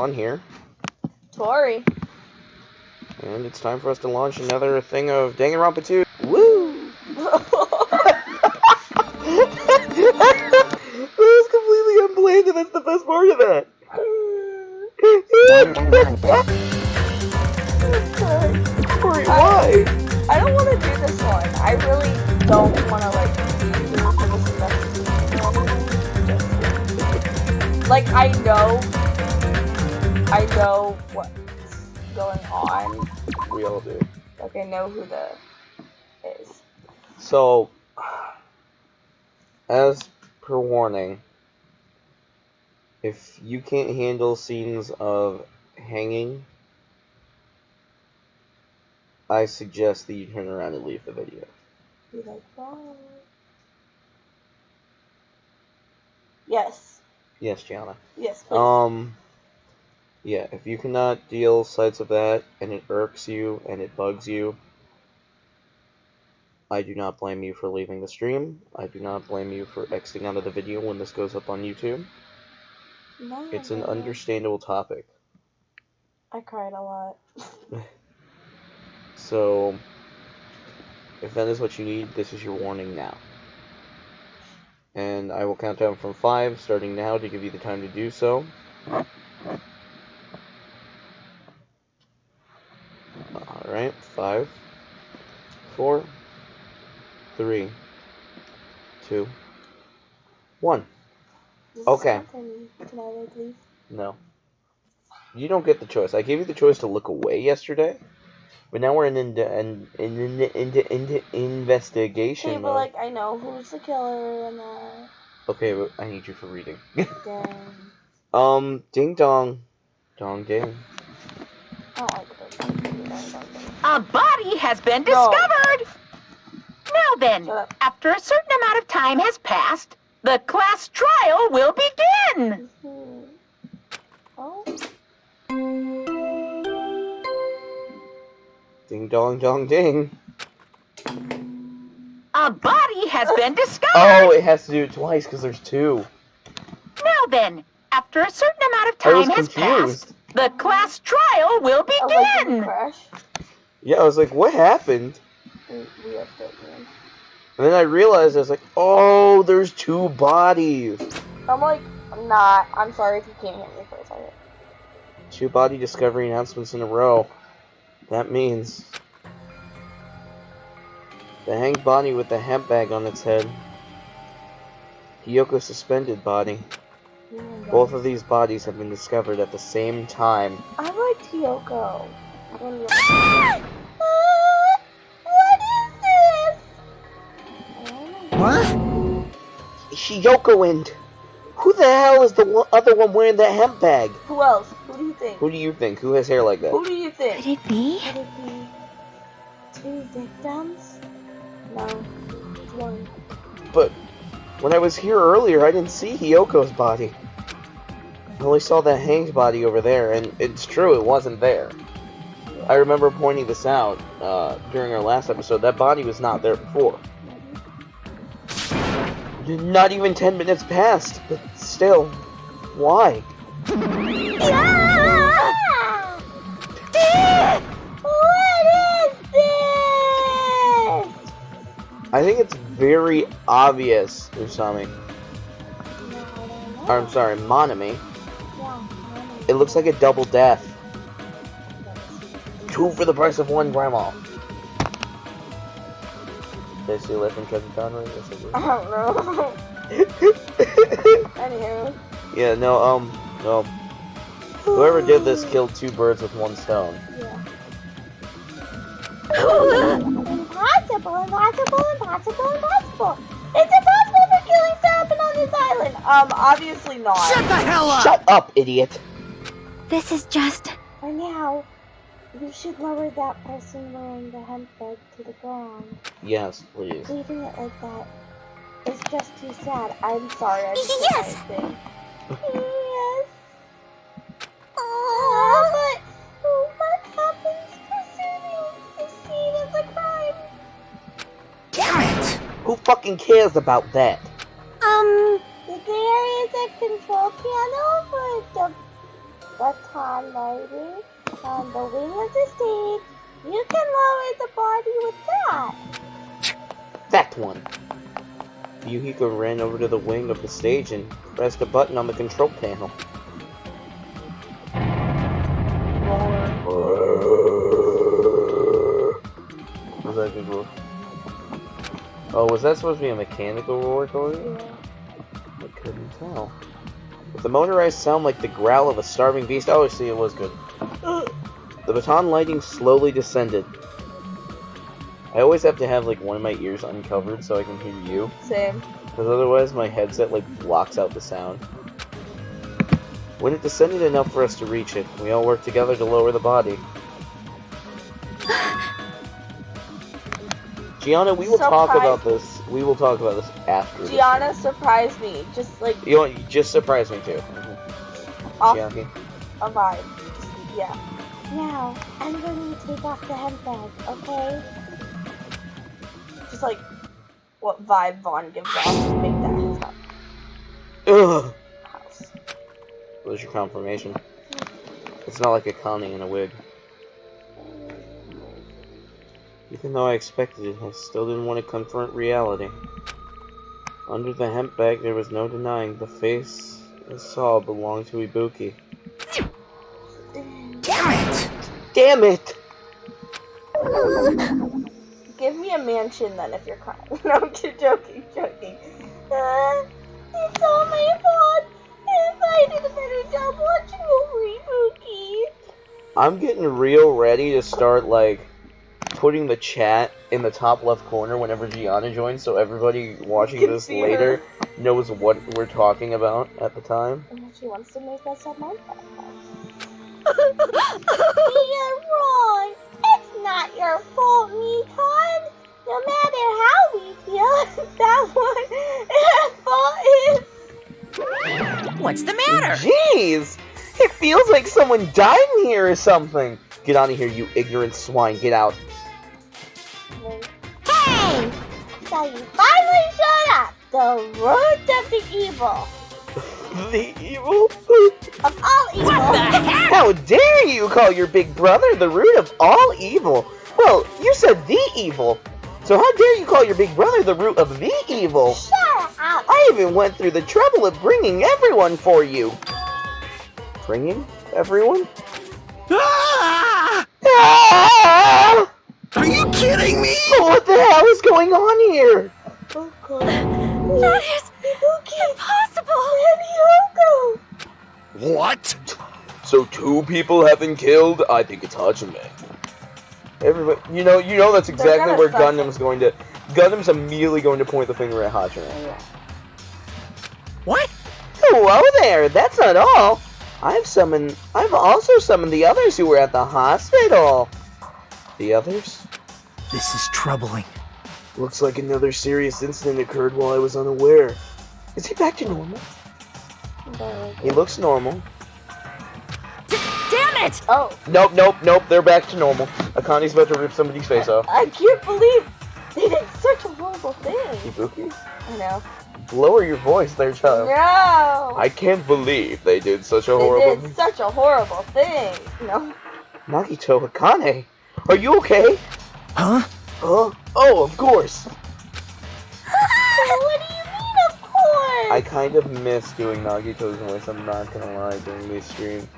on here. Tori. And it's time for us to launch another thing of Danganronpa 2. Woo! That was completely unplanned, and that's the best part of that. Tori, why? I don't want to do this one. I really don't want to, like, do this investigation or anything. Like, I know what's going on. We all do. Like, I know who the is. So, as per warning, if you can't handle scenes of hanging, I suggest that you turn around and leave the video. Be like, bye. Yes. Yes, Gianna. Yes, please. Yeah, if you cannot deal sights of that, and it irks you, and it bugs you, I do not blame you for leaving the stream. I do not blame you for exiting out of the video when this goes up on YouTube. No. It's an understandable topic. I cried a lot. So, if that is what you need, this is your warning now. And I will count down from 5, starting now, to give you the time to do so. Alright, 5, 4, 3, 2, 1. Okay. Can I leave? No. You don't get the choice. I gave you the choice to look away yesterday, but now we're in investigation Okay, but mode. like, I know who's the killer and that. Okay, but I need you for reading. Dang. Ding dong. Dong ding. I don't like this. A body has been discovered! Now then, after a certain amount of time has passed, the class trial will begin! Oh? Ding dong dong ding. A body has been discovered! Oh, it has to do it twice because there's 2. Now then, after a certain amount of time has passed, the class trial will begin! Crash. Yeah, I was like, what happened? We have to again. And then I realized, I was like, oh, there's 2 bodies. I'm like, nah, I'm sorry if you can't hear me for a second. 2 body discovery announcements in a row. That means the hanged body with the hemp bag on its head. Hiyoko's suspended body. Both of these bodies have been discovered at the same time. I liked Hiyoko. What is this? What? Hiyoko and who the hell is the other one wearing that hemp bag? Who else? Who do you think? Who do you think? Who has hair like that? Who do you think? Could it be? Could it be 2 victims? No, it's 1. But when I was here earlier, I didn't see Hiyoko's body. I only saw that hanged body over there, and it's true, it wasn't there. I remember pointing this out during our last episode. That body was not there before. Not even 10 minutes passed, but still, why? What is this? I think it's very obvious, Usami. Or, I'm sorry, Monami. It looks like a double death. 2 for the price of 1, Grandma. Did I see Life from Cousin Conroy? Yes, I I don't know. Anywho. Yeah, no, whoever did this killed 2 birds with 1 stone. Yeah. Impossible. It's impossible for killings to happen on this island. Obviously not. Shut the hell up! Shut up, idiot! This is just... For now, you should lower that person wearing the hemp bag to the ground. Yes, please. Leaving it like that is just too sad. I'm sorry, I just Yes. thing. Yes. But what happens pursuing the scene as a crime? Damn it! Who fucking cares about that? The area is a control panel for the baton lighting on the wing of the stage. You can lower the body with that. That one. Yuhiko ran over to the wing of the stage and pressed a button on the control panel. Was that a good roar? Oh, was that supposed to be a mechanical roar, Tori? Yeah. I couldn't tell. With the motorized sound like the growl of a starving beast. Oh, see, it was good. The baton lighting slowly descended. I always have to have like one of my ears uncovered so I can hear you. Same. Because otherwise my headset like blocks out the sound. When it descended enough for us to reach it, we all worked together to lower the body. Gianna, we will talk about this. We will talk about this after. Gianna surprised me. Just like you know, just surprised me too. off Gianna. a vibe. Yeah. Now I'm going to take off the handbag, okay? Just like what vibe Vaughn gives off to make that Ugh. house. What's your confirmation? It's not like a Connie in a wig. Even though I expected it, I still didn't want to confront reality. Under the hemp bag, there was no denying the face I saw belonged to Ibuki. Damn it! Damn it! Give me a mansion then if you're crying. No, I'm just joking. It's all my fault. If I did a better job watching over Ibuki. I'm getting real ready to start, like, putting the chat in the top left corner whenever Gianna joins, so everybody watching this later knows what we're talking about at the time. And she wants to make us a Minecraft You're wrong. It's not your fault, Mikon. No matter how we feel, that one fault is... What's the matter? Jeez! It feels like someone died in here or something! Get out of here, you ignorant swine. Get out. Hey! So you finally showed up. The root of the evil. The evil? Of all evil. What the heck? How dare you call your big brother the root of all evil? Well, you said the evil. So how dare you call your big brother the root of the evil? Shut up. I even went through the trouble of bringing everyone for you. Bringing everyone? Ah! Ah! Are you kidding me? What the hell is going on here? Oh god. That is impossible. And What? So 2 people have been killed? I think it's Hajime. Everybody, you know that's exactly where Gundam's going to. Gundam's immediately going to point the finger at Hajime. What? Hello there. That's not all. I've also summoned the others who were at the hospital. The others? This is troubling. Looks like another serious incident occurred while I was unaware. Is he back to normal? He looks normal. Damn it! Oh. Nope. They're back to normal. Akane's about to rip somebody's face off. I can't believe they did such a horrible thing. Ibuki? I know. Lower your voice there, child. No. I can't believe they did such a horrible They did such a horrible thing. No. Nagito, Akane, are you okay? Huh? Huh? Oh, of course. What do you mean, of course? I kind of miss doing Nagito's voice, I'm not gonna lie, during these streams.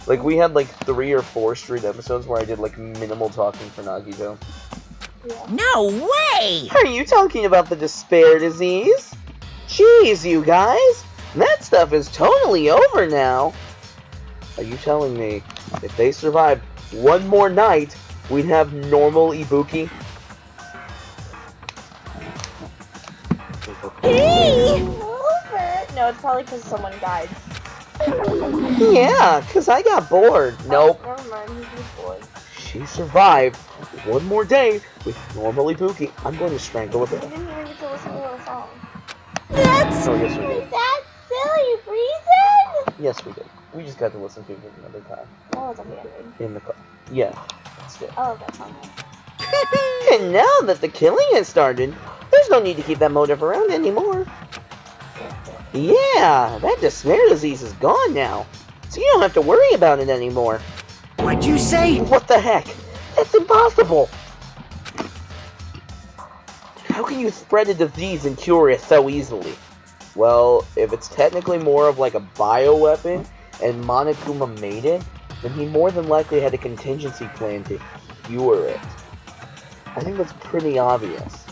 Like, we had like 3 or 4 straight episodes where I did like minimal talking for Nagito. Yeah. No way! Are you talking about the despair disease? Jeez, you guys! That stuff is totally over now! Are you telling me if they survived one more night, we'd have normal Ibuki? Hey! Over. No, it's probably because someone died. Yeah, 'cause I got bored. Nope. Oh, never mind, he's just bored. She survived one more day with normal Ibuki. I'm going to strangle a We bit. didn't even get to listen to the song. Oh, yes, we did. That silly reason? Yes, we did. We just got to listen to it another time. Oh, it's abandoned. In the car. Yeah, that's it. Oh, that's fine. And now that the killing has started, there's no need to keep that motive around anymore. Yeah, that despair disease is gone now. so you don't have to worry about it anymore. What'd you say? What the heck? That's impossible! How can you spread a disease and cure it so easily? Well, if it's technically more of like a bioweapon, and Monokuma made it, then he more than likely had a contingency plan to cure it. I think that's pretty obvious.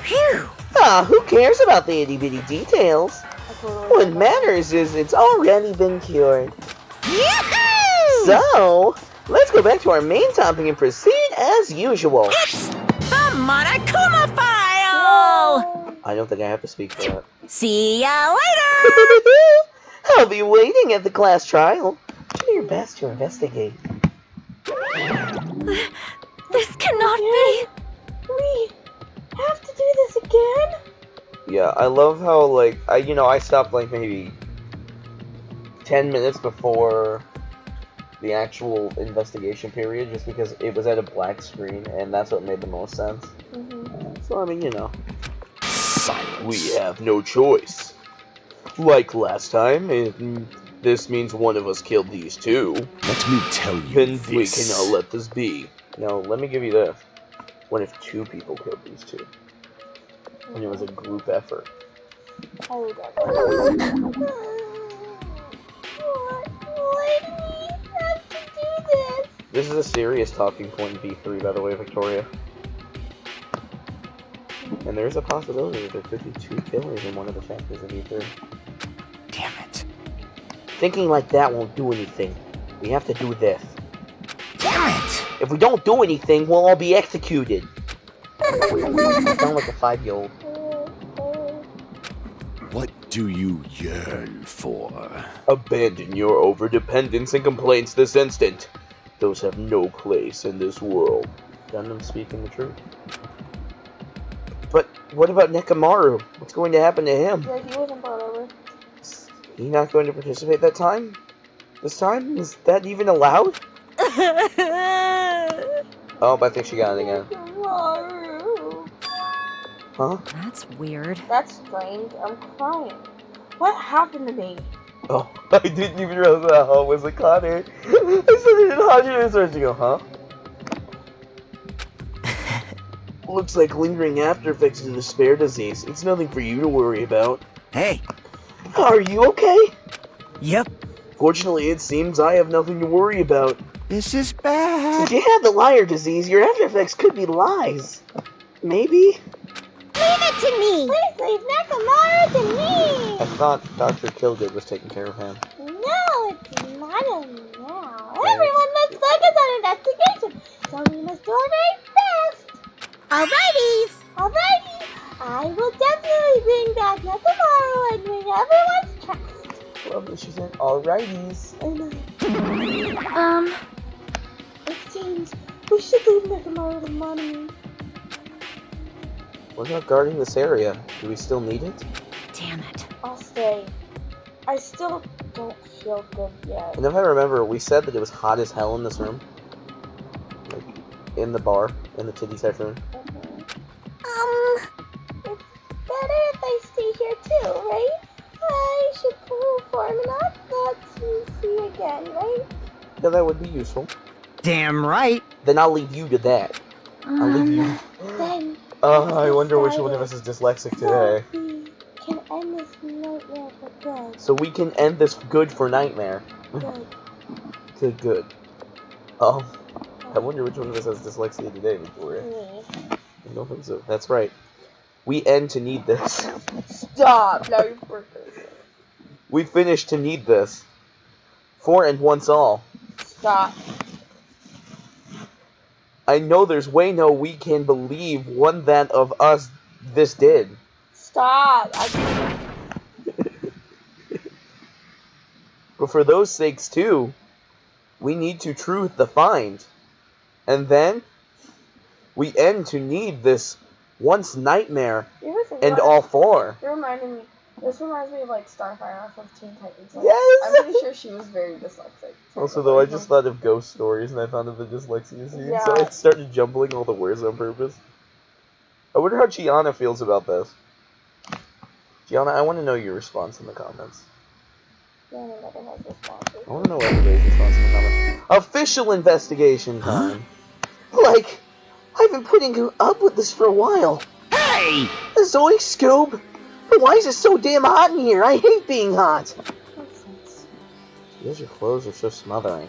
Phew! Ah, who cares about the itty-bitty details? What matters is it's already been cured. Yahoo! So, let's go back to our main topic and proceed as usual. It's the Monokuma file! I don't think I have to speak for that. See ya later! I'll be waiting at the class trial. Do your best to investigate. This cannot be! We have to do this again? Yeah, I love how, like, I stopped, like, maybe 10 minutes before the actual investigation period, just because it was at a black screen, and that's what made the most sense. So, I mean, Silence. we have no choice. Like last time, this means one of us killed these two. Let me tell you And we cannot let this be. No, let me give you this. What if two people killed these two? And it was a group effort. Why do we have to do this? This is a serious talking point in V3, by the way, Victoria. And there's a possibility that there could be two killers in one of the chapters in V3. Damn it. Thinking like that won't do anything. We have to do this. Damn it! If we don't do anything, we'll all be executed. I sound like a 5-year-old. What do you yearn for? Abandon your overdependence and complaints this instant. Those have no place in this world. Gundam speaking the truth. But what about Nekomaru? What's going to happen to him? Yeah, he wasn't brought over. He not going to participate that time? This time? Is that even allowed? Oh, I think she got it again. Nekomaru. Huh? That's weird. That's strange. I'm crying. What happened to me? Oh, I didn't even realize that it was a Connor. I said it in Hajime and started to go, huh? Looks like lingering after effects of the despair disease. It's nothing for you to worry about. Hey. Are you okay? Yep. Fortunately, it seems I have nothing to worry about. This is bad. If you had the liar disease, your after effects could be lies. Maybe? Leave it to me! Please leave Nekomaru to me! I thought Dr. Kilgood was taking care of him. No, it's not a now. Everyone must focus on investigation, so we must do our very best. Alrighties! Alrighty! I will definitely bring back Nekomaru and win everyone's trust. Love that she said, alrighties. It seems we should leave Nekomaru to mommy. What about guarding this area? Do we still need it? Damn it. I'll stay. I still don't feel good yet. And if I remember, we said that it was hot as hell in this room. Like, in the bar, in the titty section. It's better if I stay here too, right? I should perform enough not to see again, right? Yeah, that would be useful. Damn right. Then I'll leave you to that. I'll leave you. Then I wonder which one of us is dyslexic today. we can end this nightmare for good. So we can end this good for nightmare. Good. Good. Oh. I wonder which one of us has dyslexia today, Victoria. Me. I don't think so. That's right. We end to need this. Stop! Now you're freaking. We finish to need this. For and once all. Stop. I know there's way no we can believe one that of us this did. Stop. But for those sakes too, we need to truth the find. And then, we end to need this once nightmare and all four. This reminds me of like Starfire off of Teen Titans. Like, Yes! I'm pretty sure she was very dyslexic. Also, though, I just thought of ghost stories and I thought of the dyslexia scene, so I started jumbling all the words on purpose. I wonder how Gianna feels about this. Gianna, I want to know your response in the comments. I want to know everybody's response in the comments. Official investigation time. Like, I've been putting up with this for a while. Hey! Zoe, Scoob! Why is it so damn hot in here? I hate being hot! Because your clothes are so smothering.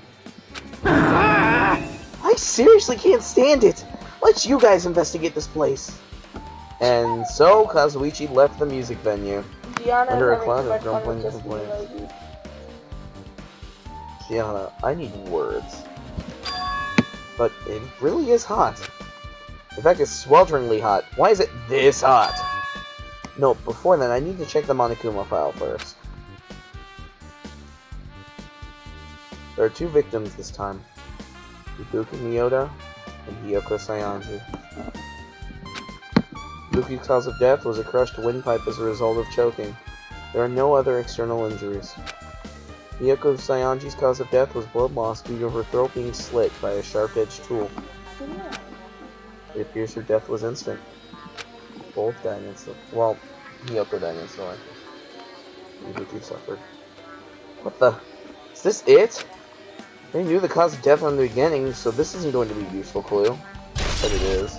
I seriously can't stand it! Let you guys investigate this place. And so, Kazuichi left the music venue. Gianna Under a is cloud having of too much fun grumbling with just complaints. emojis. Gianna, I need words. But it really is hot. In fact, it's swelteringly hot. Why is it this hot? No, before then, I need to check the Monokuma file first. There are 2 victims this time. Ibuki Miyoda and Hiyoko Sayanji. Ibuki's cause of death was a crushed windpipe as a result of choking. There are no other external injuries. Hiyoko Sayanji's cause of death was blood loss due to her throat being slit by a sharp-edged tool. It appears her death was instant. Both died instantly. Well, Hiyoko died instantly. Ibuki suffered. What the? Is this it? They knew the cause of death from the beginning, so this isn't going to be a useful clue. But it is.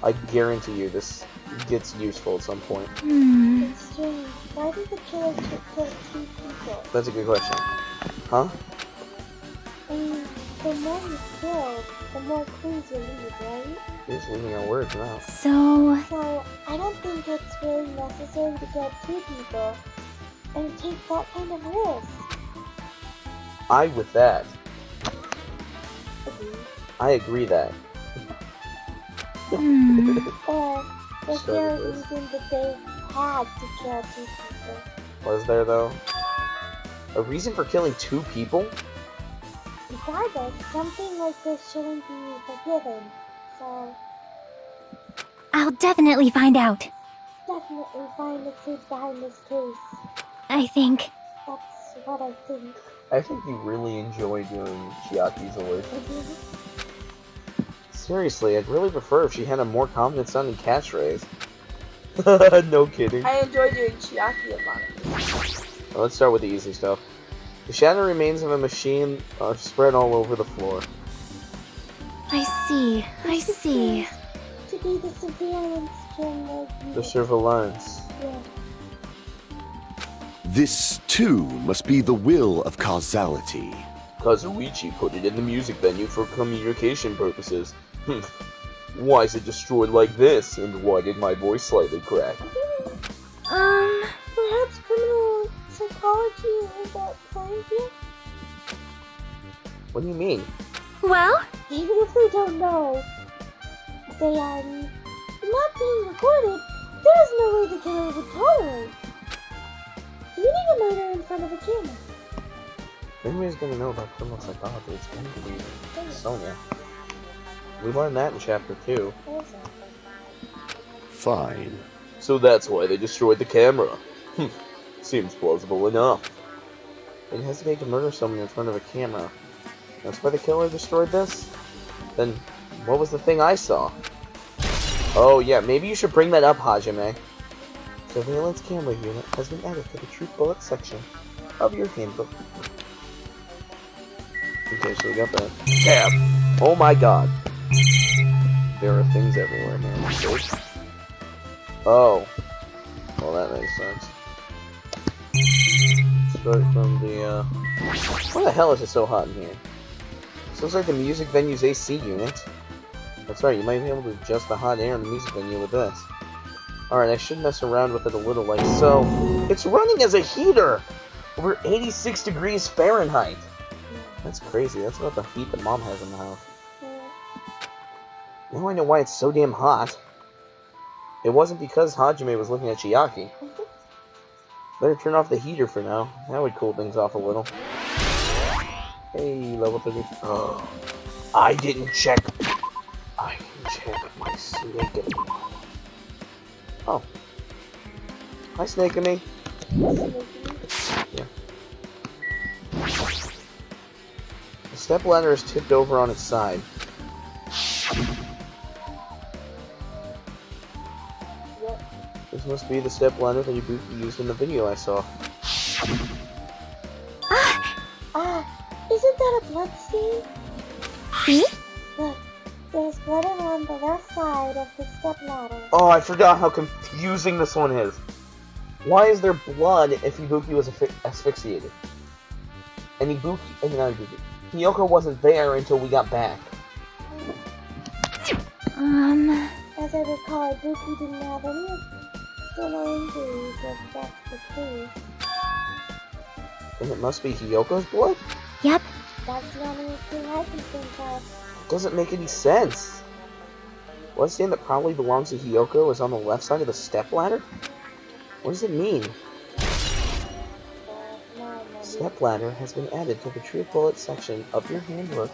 I guarantee you this gets useful at some point. It's strange. Why did the killer kill 2 people? That's a good question. Huh? I mean, the more you kill, the more clues you leave, right? You're just leaving our words now. So, I don't think it's really necessary to kill 2 people and take that kind of risk. I with that. Agreed. I agree that. Or, is So there a it is. reason that they had to kill 2 people? Was there, though? A reason for killing 2 people? Regardless, something like this shouldn't be forgiven. So, I'll definitely find out. definitely find the truth behind this case. I think. That's what I think. I think you really enjoy doing Chiaki's voice. Seriously, I'd really prefer if she had a more confident sounding catchphrase. No kidding. I enjoy doing Chiaki a lot. Well, let's start with the easy stuff. The shattered remains of a machine are spread all over the floor. I see. To be the surveillance camera. The surveillance. Yeah. This, too, must be the will of causality. Kazuichi put it in the music venue for communication purposes. Why is it destroyed like this? And why did my voice slightly crack? Perhaps criminal psychology is that science here? What do you mean? Well, Even if they don't know, they are not being recorded. There is no way the killer would tolerate committing a murder in front of a camera. If anybody's gonna know about criminal psychology, it's going to be Sonia. We learned that in chapter 2. Fine. So that's why they destroyed the camera. Seems plausible enough. It hesitated to murder someone in front of a camera. That's why the killer destroyed this? Then, what was the thing I saw? Oh yeah, maybe you should bring that up, Hajime. Surveillance camera unit has been added to the truth bullet section of your handbook. Okay, so we got that. Damn! Oh my god. There are things everywhere, man. Oh. Well, that makes sense. Start from the, Why the hell is it so hot in here? This looks like the music venue's AC unit. That's right, you might be able to adjust the hot air in the music venue with this. Alright, I should mess around with it a little like so. It's running as a heater! Over 86 degrees Fahrenheit! That's crazy, that's about the heat that Mom has in the house. Now I know why it's so damn hot. It wasn't because Hajime was looking at Chiaki. Better turn off the heater for now. That would cool things off a little. Hey, level 30. Oh, I didn't check. I didn't check my snake anymore. Oh. Hi, Snake-a-me. Yeah. The step ladder is tipped over on its side. This must be the step ladder that Ibuki used in the video I saw. Isn't that a blood stain? See? Look, there's blood along the left side of the step ladder. Oh, I forgot how confusing this one is. Why is there blood if Ibuki was asphyxiated? And not Ibuki. Hiyoko wasn't there until we got back. As I recall, Ibuki didn't have any external injuries, if that's the case. Then it must be Hiyoko's blood? Yep. That's the only thing I can think of. It doesn't make any sense. One stand that probably belongs to Hiyoko is on the left side of the stepladder? What does it mean? Stepladder has been added to the True Bullet section of your handbook.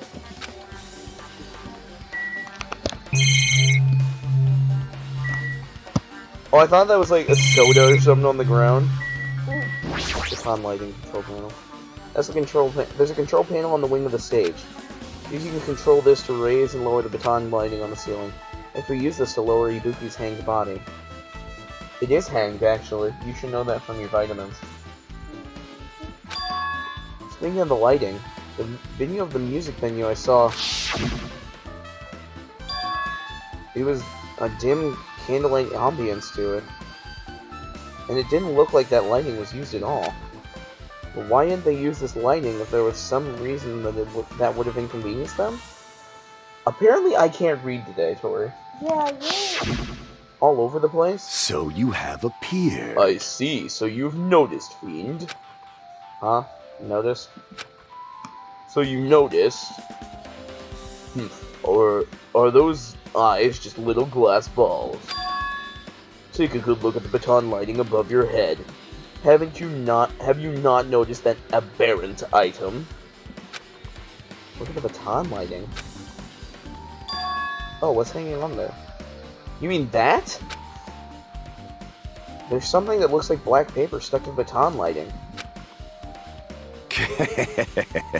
Oh, I thought that was like a soda or something on the ground. Baton lighting control panel. That's the control. There's a control panel on the wing of the stage. You can control this to raise and lower the baton lighting on the ceiling. If we use this to lower Ibuki's hanged body. It is hanged, actually. You should know that from your vitamins. Speaking of the lighting, the video of the music venue I saw, it was a dim candlelight ambience to it. And it didn't look like that lighting was used at all. But why didn't they use this lighting if there was some reason that that would have inconvenienced them? Apparently I can't read today, Tori. Yeah, you. All over the place? So you have appeared. I see, so you've noticed, Fiend. Huh? Noticed? So you noticed? Or are those eyes just little glass balls? Take a good look at the baton lighting above your head. Have you not noticed that aberrant item? Look at the baton lighting. Oh, what's hanging on there? You mean that? There's something that looks like black paper stuck to baton lighting.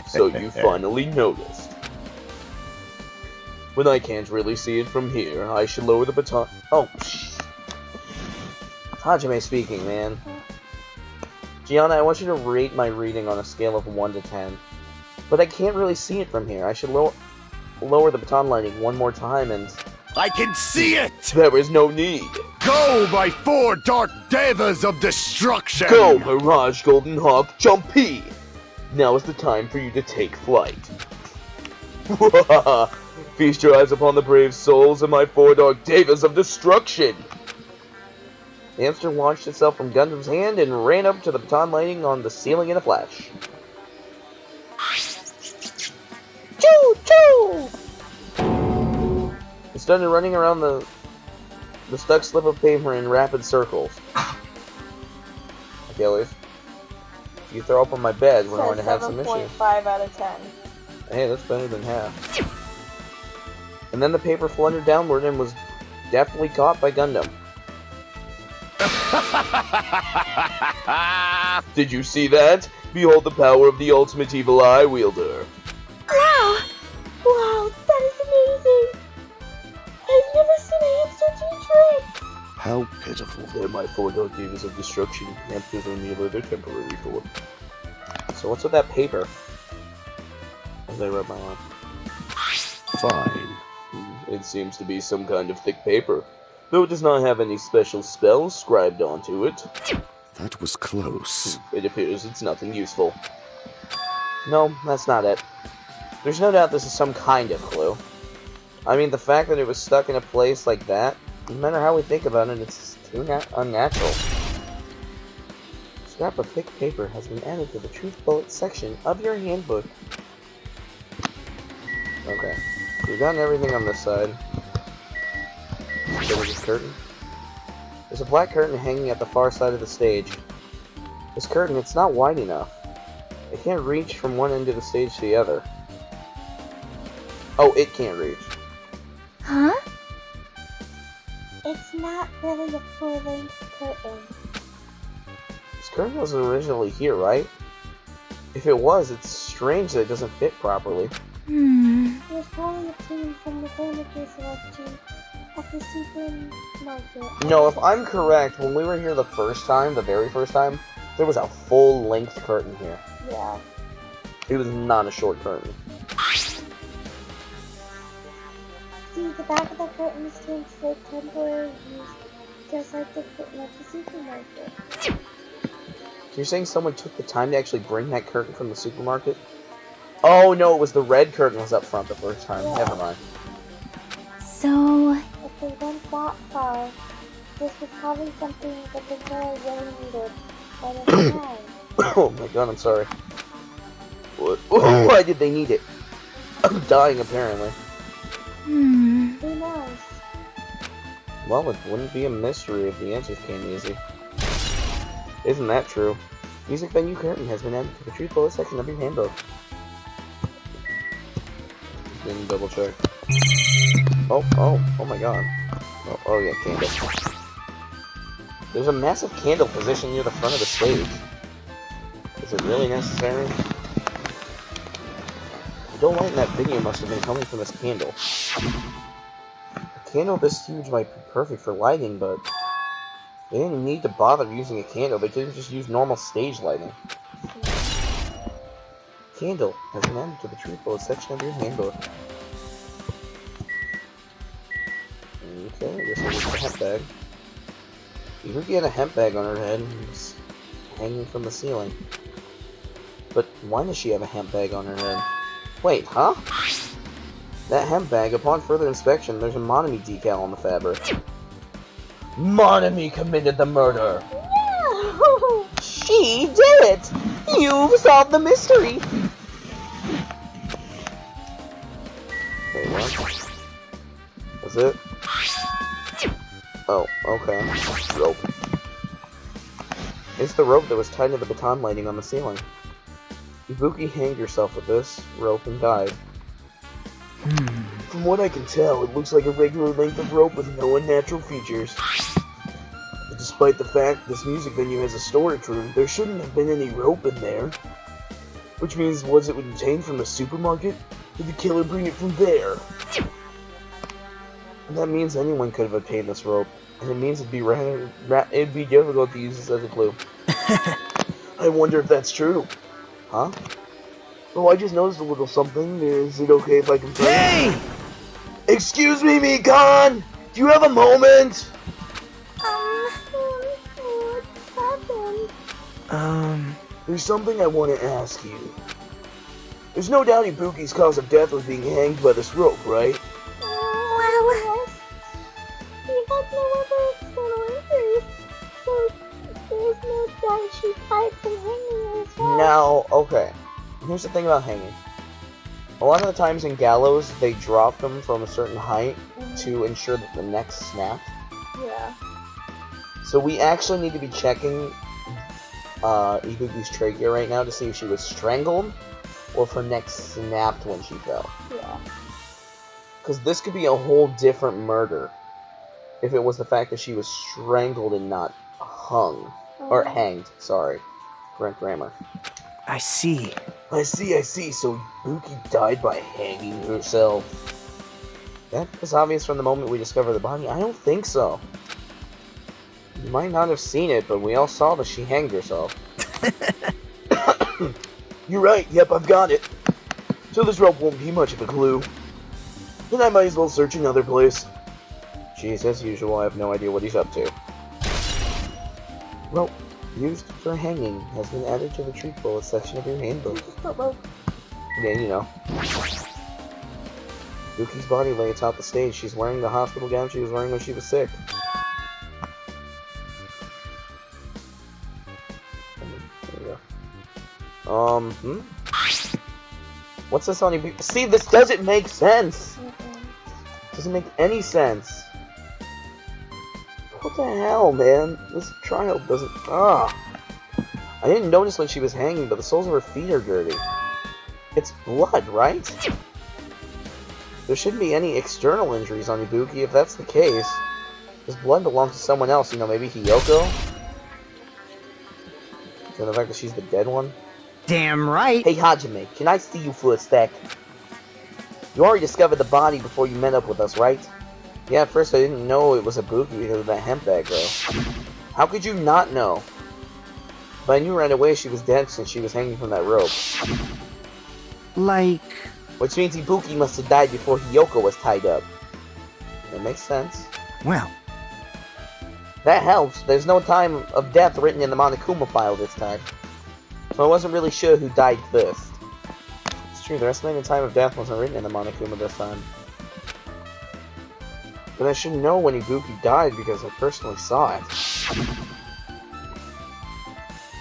So you finally noticed. When I can't really see it from here, I should lower the baton. Oh, Hajime speaking, man. Gianna, I want you to rate my reading on a scale of 1 to 10. But I can't really see it from here. I should lower the baton lighting one more time and... I can see it! There is no need. Go, my 4 dark devas of destruction! Go, Mirage Golden Hawk Jumpy! Now is the time for you to take flight. Feast your eyes upon the brave souls of my 4 dark devas of destruction! The hamster launched itself from Gundam's hand and ran up to the baton lighting on the ceiling in a flash. Choo choo! It started running around the stuck slip of paper in rapid circles. Okay, Leaf. If you throw up on my bed, we're going to have some issues. 7.5 out of 10. Hey, that's better than half. And then the paper fluttered downward and was deftly caught by Gundam. Did you see that? Behold the power of the ultimate evil eye wielder. Wow! Wow, that is amazing! I've never seen a hamster do tricks! How pitiful. They're my 4 dark devas of destruction. Hamsters are merely their temporary form. So what's with that paper? As I rub my arm. Fine. It seems to be some kind of thick paper, though it does not have any special spells scribed onto it. That was close. It appears it's nothing useful. No, that's not it. There's no doubt this is some kind of clue. I mean, the fact that it was stuck in a place like that, no matter how we think about it, it's too unnatural. A scrap of thick paper has been added to the Truth Bullet section of your handbook. Okay. We've done everything on this side. There was a curtain. There's a black curtain hanging at the far side of the stage. This curtain, it's not wide enough. It can't reach from one end of the stage to the other. Oh, it can't reach. Huh? It's not really a full-length curtain. This curtain wasn't originally here, right? If it was, it's strange that it doesn't fit properly. There's probably a team from the furniture selection at the supermarket. No, if I'm correct, when we were here the very first time, there was a full-length curtain here. Yeah. It was not a short curtain. See, the back of the curtain stands for temporary use, just like the curtain at the supermarket. So you're saying someone took the time to actually bring that curtain from the supermarket? Oh no, it was the red curtain was up front the first time. Yeah. Never mind. So, If they went that far, this was probably something that the girl really needed by the time. Oh my god, I'm sorry. What? Why did they need it? I'm dying apparently. Who knows? Well, it wouldn't be a mystery if the answers came easy. Isn't that true? Music venue curtain has been added to the truth bullet section of your handbook. Didn't double check. Oh my god. Oh yeah, candle. There's a massive candle positioned near the front of the stage. Is it really necessary? The dull light in that video must have been coming from this candle. A candle this huge might be perfect for lighting, but they didn't need to bother using a candle. They could have just used normal stage lighting. Candle has been added to the truth bullet section of your handbook. Okay, this is a hemp bag. Yuki had a hemp bag on her head and it's hanging from the ceiling. But why does she have a hemp bag on her head? Wait, huh? That hemp bag, upon further inspection, there's a Monami decal on the fabric. Monami committed the murder! No! She did it! You've solved the mystery! Wait, what? That's it? Oh, okay. Rope. It's the rope that was tied to the baton lighting on the ceiling. Ibuki hanged herself with this rope and died. From what I can tell, it looks like a regular length of rope with no unnatural features. But despite the fact this music venue has a storage room, there shouldn't have been any rope in there. Which means, was it obtained from the supermarket? Did the killer bring it from there? And that means anyone could have obtained this rope, and it means it'd be difficult to use this as a clue. I wonder if that's true. Huh? Oh, I just noticed a little something. Is it okay if I confirm? Hey! Excuse me, Mikan! Do you have a moment? What happened? There's something I want to ask you. There's no doubt Ibuki's cause of death was being hanged by this rope, right? Well, he had no other external injuries, so there's no doubt she died from hanging as well. Now, okay. Here's the thing about hanging. A lot of the times in gallows, they drop them from a certain height to ensure that the neck snapped. Yeah. So we actually need to be checking Ibuki's trachea right now to see if she was strangled or if her neck snapped when she fell. Yeah. Because this could be a whole different murder if it was the fact that she was strangled and not hung. Or hanged, sorry. Correct grammar. I see. I see. So Ibuki died by hanging herself. That was obvious from the moment we discovered the body. I don't think so. You might not have seen it, but we all saw that she hanged herself. You're right. Yep, I've got it. So this rope won't be much of a clue. Then I might as well search another place. Jeez, as usual, I have no idea what he's up to. Rope used for hanging has been added to the treat bullet section of your handbook. Yeah, you know. Yuki's body lay atop the stage. She's wearing the hospital gown she was wearing when she was sick. There we go. What's this on Ibuki? See, this doesn't make sense! Doesn't make any sense. What the hell, man? This trial doesn't... I didn't notice when she was hanging, but the soles of her feet are dirty. It's blood, right? There shouldn't be any external injuries on Ibuki if that's the case. This blood belongs to someone else, you know, maybe Hiyoko? So the fact that she's the dead one? Damn right. Hey Hajime, can I see you for a sec? You already discovered the body before you met up with us, right? Yeah, at first I didn't know it was Ibuki because of that hemp bag, though. How could you not know? But I knew right away she was dead since she was hanging from that rope. Like... Which means Ibuki must have died before Hiyoko was tied up. That makes sense. Well, that helps. There's no time of death written in the Monokuma file this time. So I wasn't really sure who died first. It's true, the estimated time of death wasn't written in the Monokuma this time. But I should know when Ibuki died because I personally saw it.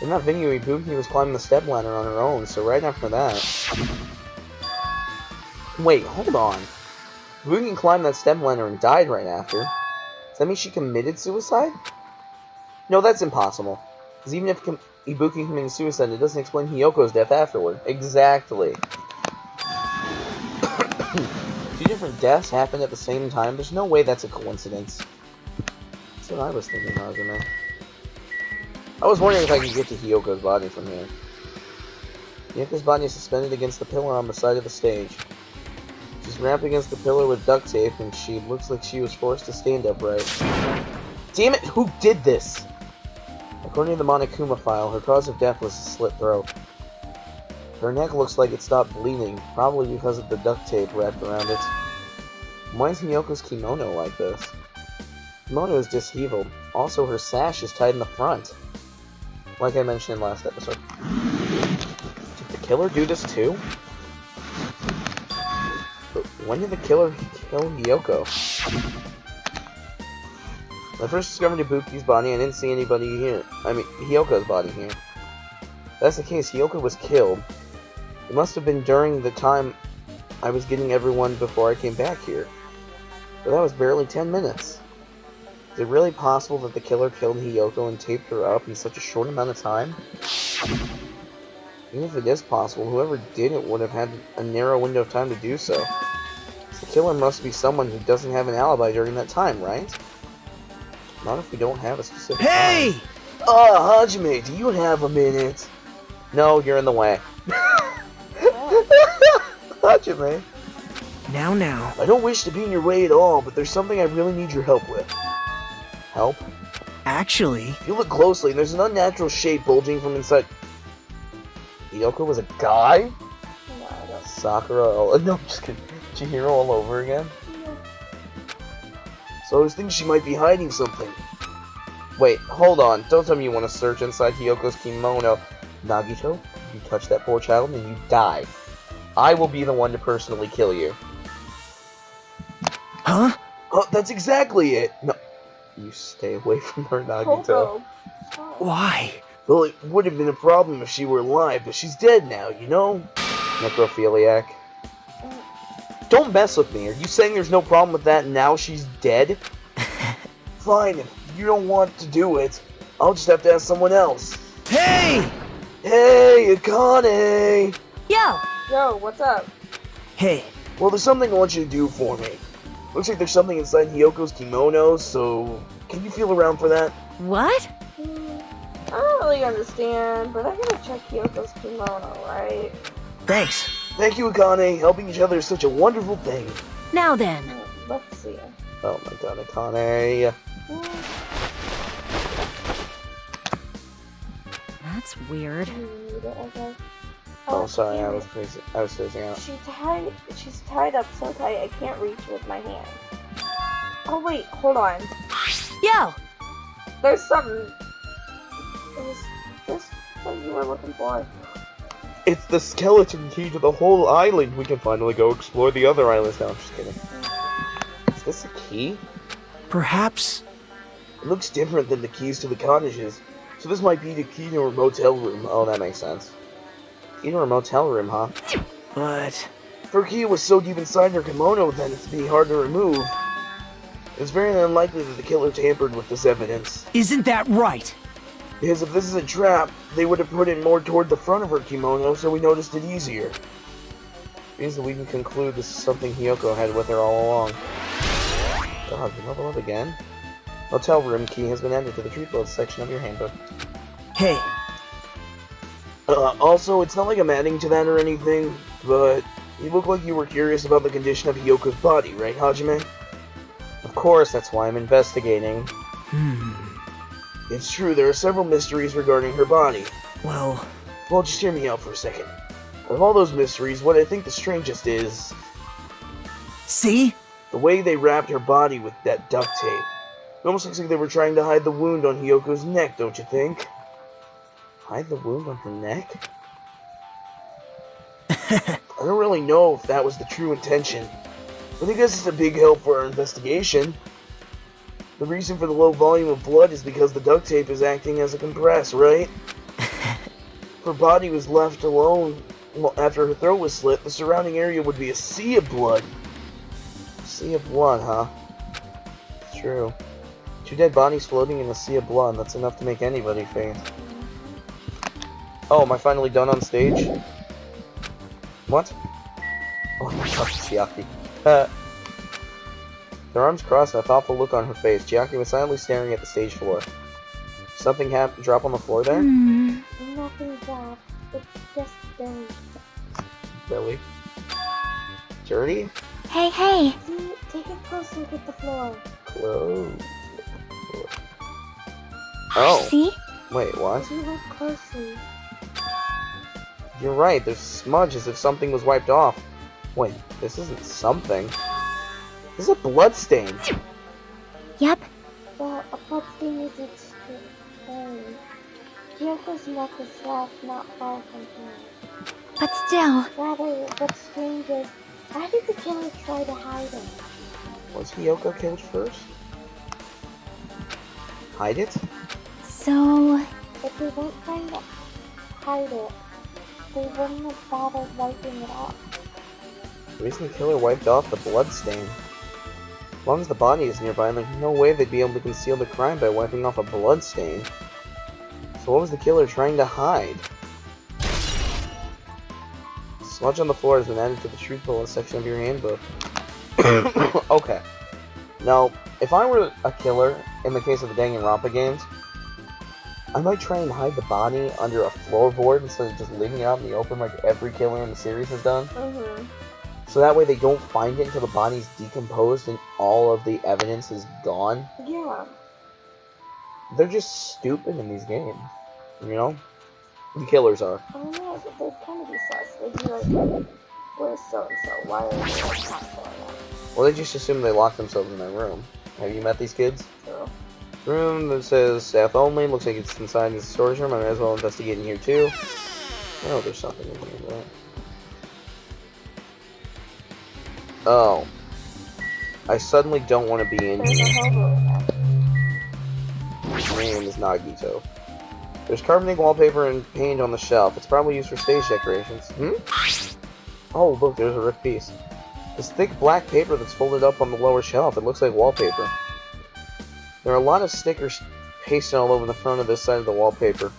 In that video, Ibuki was climbing the step ladder on her own, so right after that... Wait, hold on. Ibuki climbed that step ladder and died right after. Does that mean she committed suicide? No, that's impossible. Because even if Ibuki committed suicide, it doesn't explain Hiyoko's death afterward. Exactly. Two different deaths happened at the same time. There's no way that's a coincidence. That's what I was thinking, Hajime. I was wondering if I could get to Hiyoko's body from here. Hiyoko's body is suspended against the pillar on the side of the stage. She's wrapped against the pillar with duct tape, and she looks like she was forced to stand upright. Damn it! Who did this? According to the Monokuma file, her cause of death was a slit throat. Her neck looks like it stopped bleeding, probably because of the duct tape wrapped around it. Why is Hiyoko's kimono like this? Kimono is disheveled. Also, her sash is tied in the front. Like I mentioned in last episode. Did the killer do this too? But when did the killer kill Hiyoko? When I first discovered Ibuki's body, I didn't see anybody here. I mean, Hiyoko's body here. If that's the case, Hiyoko was killed. It must have been during the time I was getting everyone before I came back here. But that was barely 10 minutes. Is it really possible that the killer killed Hiyoko and taped her up in such a short amount of time? Even if it is possible, whoever did it would have had a narrow window of time to do so. The killer must be someone who doesn't have an alibi during that time, right? Not if we don't have a specific time. Hajime, do you have a minute? No, you're in the way. Hajime. Now. I don't wish to be in your way at all, but there's something I really need your help with. Help? Actually... If you look closely, there's an unnatural shape bulging from inside... Hiyoko was a guy? No, I don't. Sakura... No, I'm just kidding. Chihiro all over again? Yeah. So I was thinking she might be hiding something. Wait, hold on. Don't tell me you want to search inside Hiyoko's kimono. Nagito, you touch that poor child and you die. I will be the one to personally kill you. Huh? Oh, that's exactly it! No. You stay away from her, Nagito. Koko. Why? Well, it would have been a problem if she were alive, but she's dead now, you know? Necrophiliac. Don't mess with me. Are you saying there's no problem with that and now she's dead? Fine, if you don't want to do it, I'll just have to ask someone else. Hey! Hey, Akane! Yo, what's up? Hey. Well, there's something I want you to do for me. Looks like there's something inside Hiyoko's kimono, so can you feel around for that? What? I don't really understand, but I'm gonna check Kyoko's kimono, right? Thanks. Thank you, Akane. Helping each other is such a wonderful thing. Now then. Let's see. Oh my god, Akane. That's weird. Okay. Oh, sorry, I was phasing out. She's tied up so tight I can't reach with my hand. Oh wait, hold on. Yo! There's something. Is this what you were looking for? It's the skeleton key to the whole island. We can finally go explore the other islands now. I'm just kidding. Is this a key? Perhaps... It looks different than the keys to the cottages. So this might be the key to a motel room. Oh, that makes sense. Key to a motel room, huh? But... If her key was so deep inside her kimono, then it'd be hard to remove. It's very unlikely that the killer tampered with this evidence. Isn't that right? Because if this is a trap, they would have put it more toward the front of her kimono, so we noticed it easier. Means that we can conclude this is something Hiyoko had with her all along. God, you level up again? Hotel room key has been added to the treat load section of your handbook. Hey. Also, it's not like I'm adding to that or anything, but you look like you were curious about the condition of Hiyoko's body, right, Hajime? Of course, that's why I'm investigating. It's true, there are several mysteries regarding her body. Well, Just hear me out for a second. Of all those mysteries, what I think the strangest is See? the way they wrapped her body with that duct tape. It almost looks like they were trying to hide the wound on Hiyoko's neck, don't you think? Hide the wound on her neck? I don't really know if that was the true intention, but I guess it's a big help for our investigation. The reason for the low volume of blood is because the duct tape is acting as a compress, right? If her body was left alone after her throat was slit, the surrounding area would be a sea of blood. Sea of blood, huh? It's true. 2 dead bodies floating in a sea of blood, that's enough to make anybody faint. Oh, am I finally done on stage? What? Oh my gosh, Chiaki. Their arms crossed and a thoughtful look on her face. Chiaki was silently staring at the stage floor. Something drop on the floor there? Nothing dropped. It's just dirty. Really? Dirty? Hey, hey. See, take a close look at the floor. Close. Oh. See? Wait, what? If you look closely. You're right, there's smudge as if something was wiped off. Wait, this isn't something. This is a blood stain. Yep. Well, a blood stain isn't strange. Hiyoko's neck is left not far from here. But still. Rather, what's strange is, why did the killer try to hide it? Was Hiyoko killed first? Hide it? So... If they weren't trying to hide it, they wouldn't have bothered wiping it off. The reason the killer wiped off the blood stain. As long as the body is nearby, there's no way they'd be able to conceal the crime by wiping off a blood stain. So what was the killer trying to hide? Smudge on the floor has been added to the truth bullet section of your handbook. Okay. Now, if I were a killer, in the case of the Danganronpa games, I might try and hide the body under a floorboard instead of just leaving it out in the open like every killer in the series has done. So that way they don't find it until the body's decomposed and all of the evidence is gone. Yeah. They're just stupid in these games, you know? The killers are. Oh yeah, but they'd kind of be sus. They'd be like, where's so-and-so? Why are they like not showing up? Well, they just assume they lock themselves in their room. Have you met these kids? True. Room that says staff only. Looks like it's inside the storage room. I might as well investigate in here too. Oh, there's something in here, right? Oh. I suddenly don't want to be in There's a here. hobo in there. His name is Nagito. There's carbonated wallpaper and paint on the shelf. It's probably used for stage decorations. Oh, look, there's a ripped piece. This thick black paper that's folded up on the lower shelf. It looks like wallpaper. There are a lot of stickers pasted all over the front of this side of the wallpaper.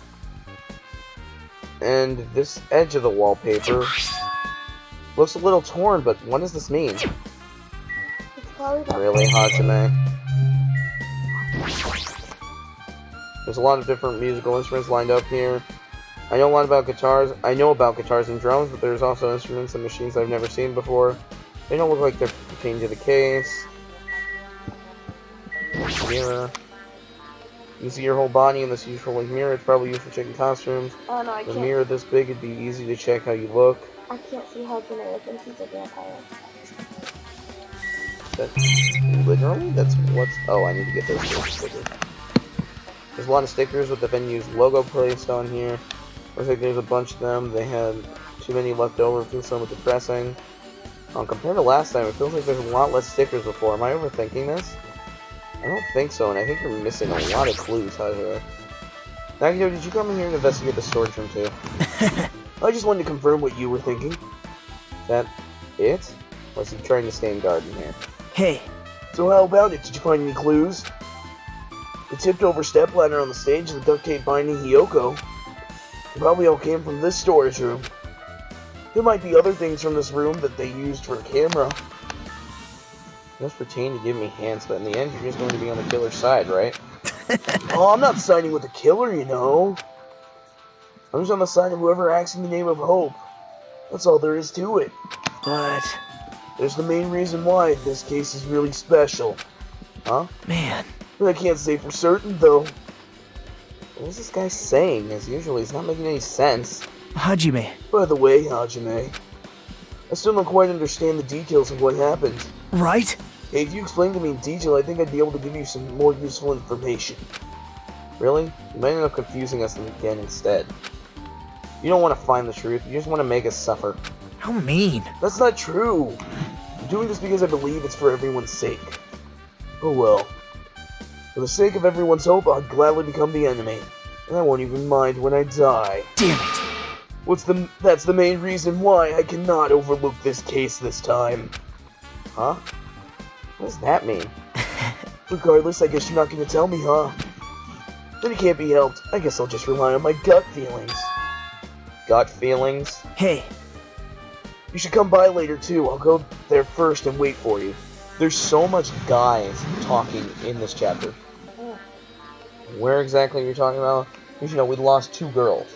And this edge of the wallpaper looks a little torn, but what does this mean? It's probably the Really, Hajime? There's a lot of different musical instruments lined up here. I know a lot about guitars. I know about guitars and drums, but there's also instruments and machines I've never seen before. They don't look like they're pertaining to the case. Mirror. You can see your whole body in this usual mirror. It's probably used for checking costumes. Oh no, I The can't. mirror this big, it'd be easy to check how you look. I can't see Hajime. I think he's a vampire. That literally? That's what's. Oh, I need to get those stickers. There's a lot of stickers with the venue's logo placed on here. Looks like there's a bunch of them. They had too many left over. It feels somewhat depressing. Compared to last time, it feels like there's a lot less stickers before. Am I overthinking this? I don't think so, and I think you're missing a lot of clues, Hajime. Nagito, did you come in here to investigate the storage room too? I just wanted to confirm what you were thinking. Is that it? Or is he trying to stay in guard in here? Hey, So how about it? Did you find any clues? The tipped over stepladder on the stage and the duct tape binding Hiyoko. They probably all came from this storage room. There might be other things from this room that they used for a camera. Just pretend to give me hints, but in the end you're just going to be on the killer's side, right? Oh, I'm not siding with the killer, you know. I'm just on the side of whoever acts in the name of hope. That's all there is to it. but... There's the main reason why this case is really special. Huh? Man, But I can't say for certain, though. What is this guy saying? As usual, he's not making any sense. Hajime. By the way, Hajime, I still don't quite understand the details of what happened. Right? Hey, if you explain to me in detail, I think I'd be able to give you some more useful information. Really? You might end up confusing us again instead. You don't want to find the truth, you just want to make us suffer. How mean. That's not true! I'm doing this because I believe it's for everyone's sake. Oh well. For the sake of everyone's hope, I'll gladly become the enemy. And I won't even mind when I die. Damn it. That's the main reason why I cannot overlook this case this time. Huh? What does that mean? Regardless, I guess you're not gonna tell me, huh? Then it can't be helped. I guess I'll just rely on my gut feelings. Gut feelings? Hey. You should come by later too. I'll go there first and wait for you. There's so much guys talking in this chapter. Where exactly are you talking about? Because you know, we lost 2 girls.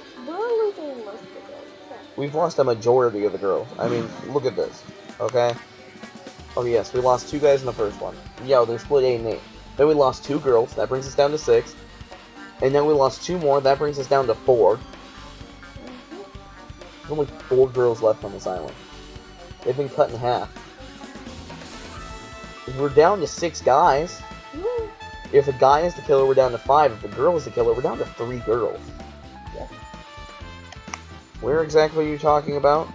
We've lost a majority of the girls. I mean, look at this. Okay? Oh yes, we lost 2 guys in the first one. Yeah, they're split 8 and 8. Then we lost 2 girls. That brings us down to 6. And then we lost 2 more. That brings us down to 4. There's only 4 girls left on this island. They've been cut in half. We're down to 6 guys. If a guy is the killer, we're down to 5. If the girl is the killer, we're down to 3 girls. Where exactly are you talking about?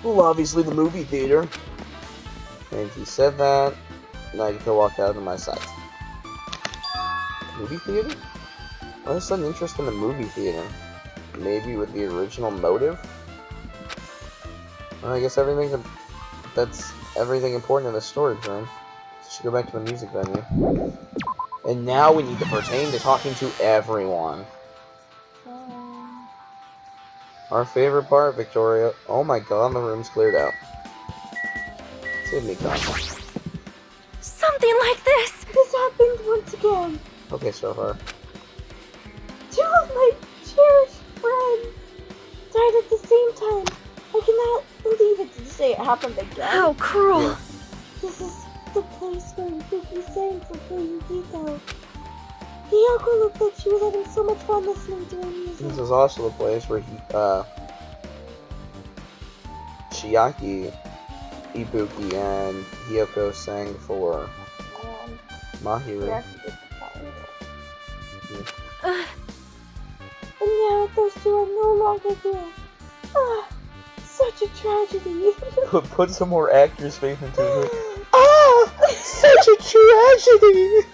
Well, obviously the movie theater. And he said that, now you can walk out of my sight. Movie theater? Why is sudden interest in the movie theater? Maybe with the original motive? Well, I guess that's everything important in the storage room. So should go back to the music venue. And now we need to pertain to talking to everyone. Our favorite part, Victoria. Oh my god, the room's cleared out. Save me, God. Something like this. This happened once again. Okay, so far. 2 of my cherished friends died at the same time. I cannot believe it to say it happened again. How cruel. Yeah. This is the place where Yuki sang for playing Gito. Hiyoko looked like she was having so much fun listening to her music. This is also the place where Chiaki, Ibuki, and Hiyoko sang for Mahiru. And now those 2 are no longer here. Ah, such a tragedy. Put some more actor's faith into it. Ah, such a tragedy.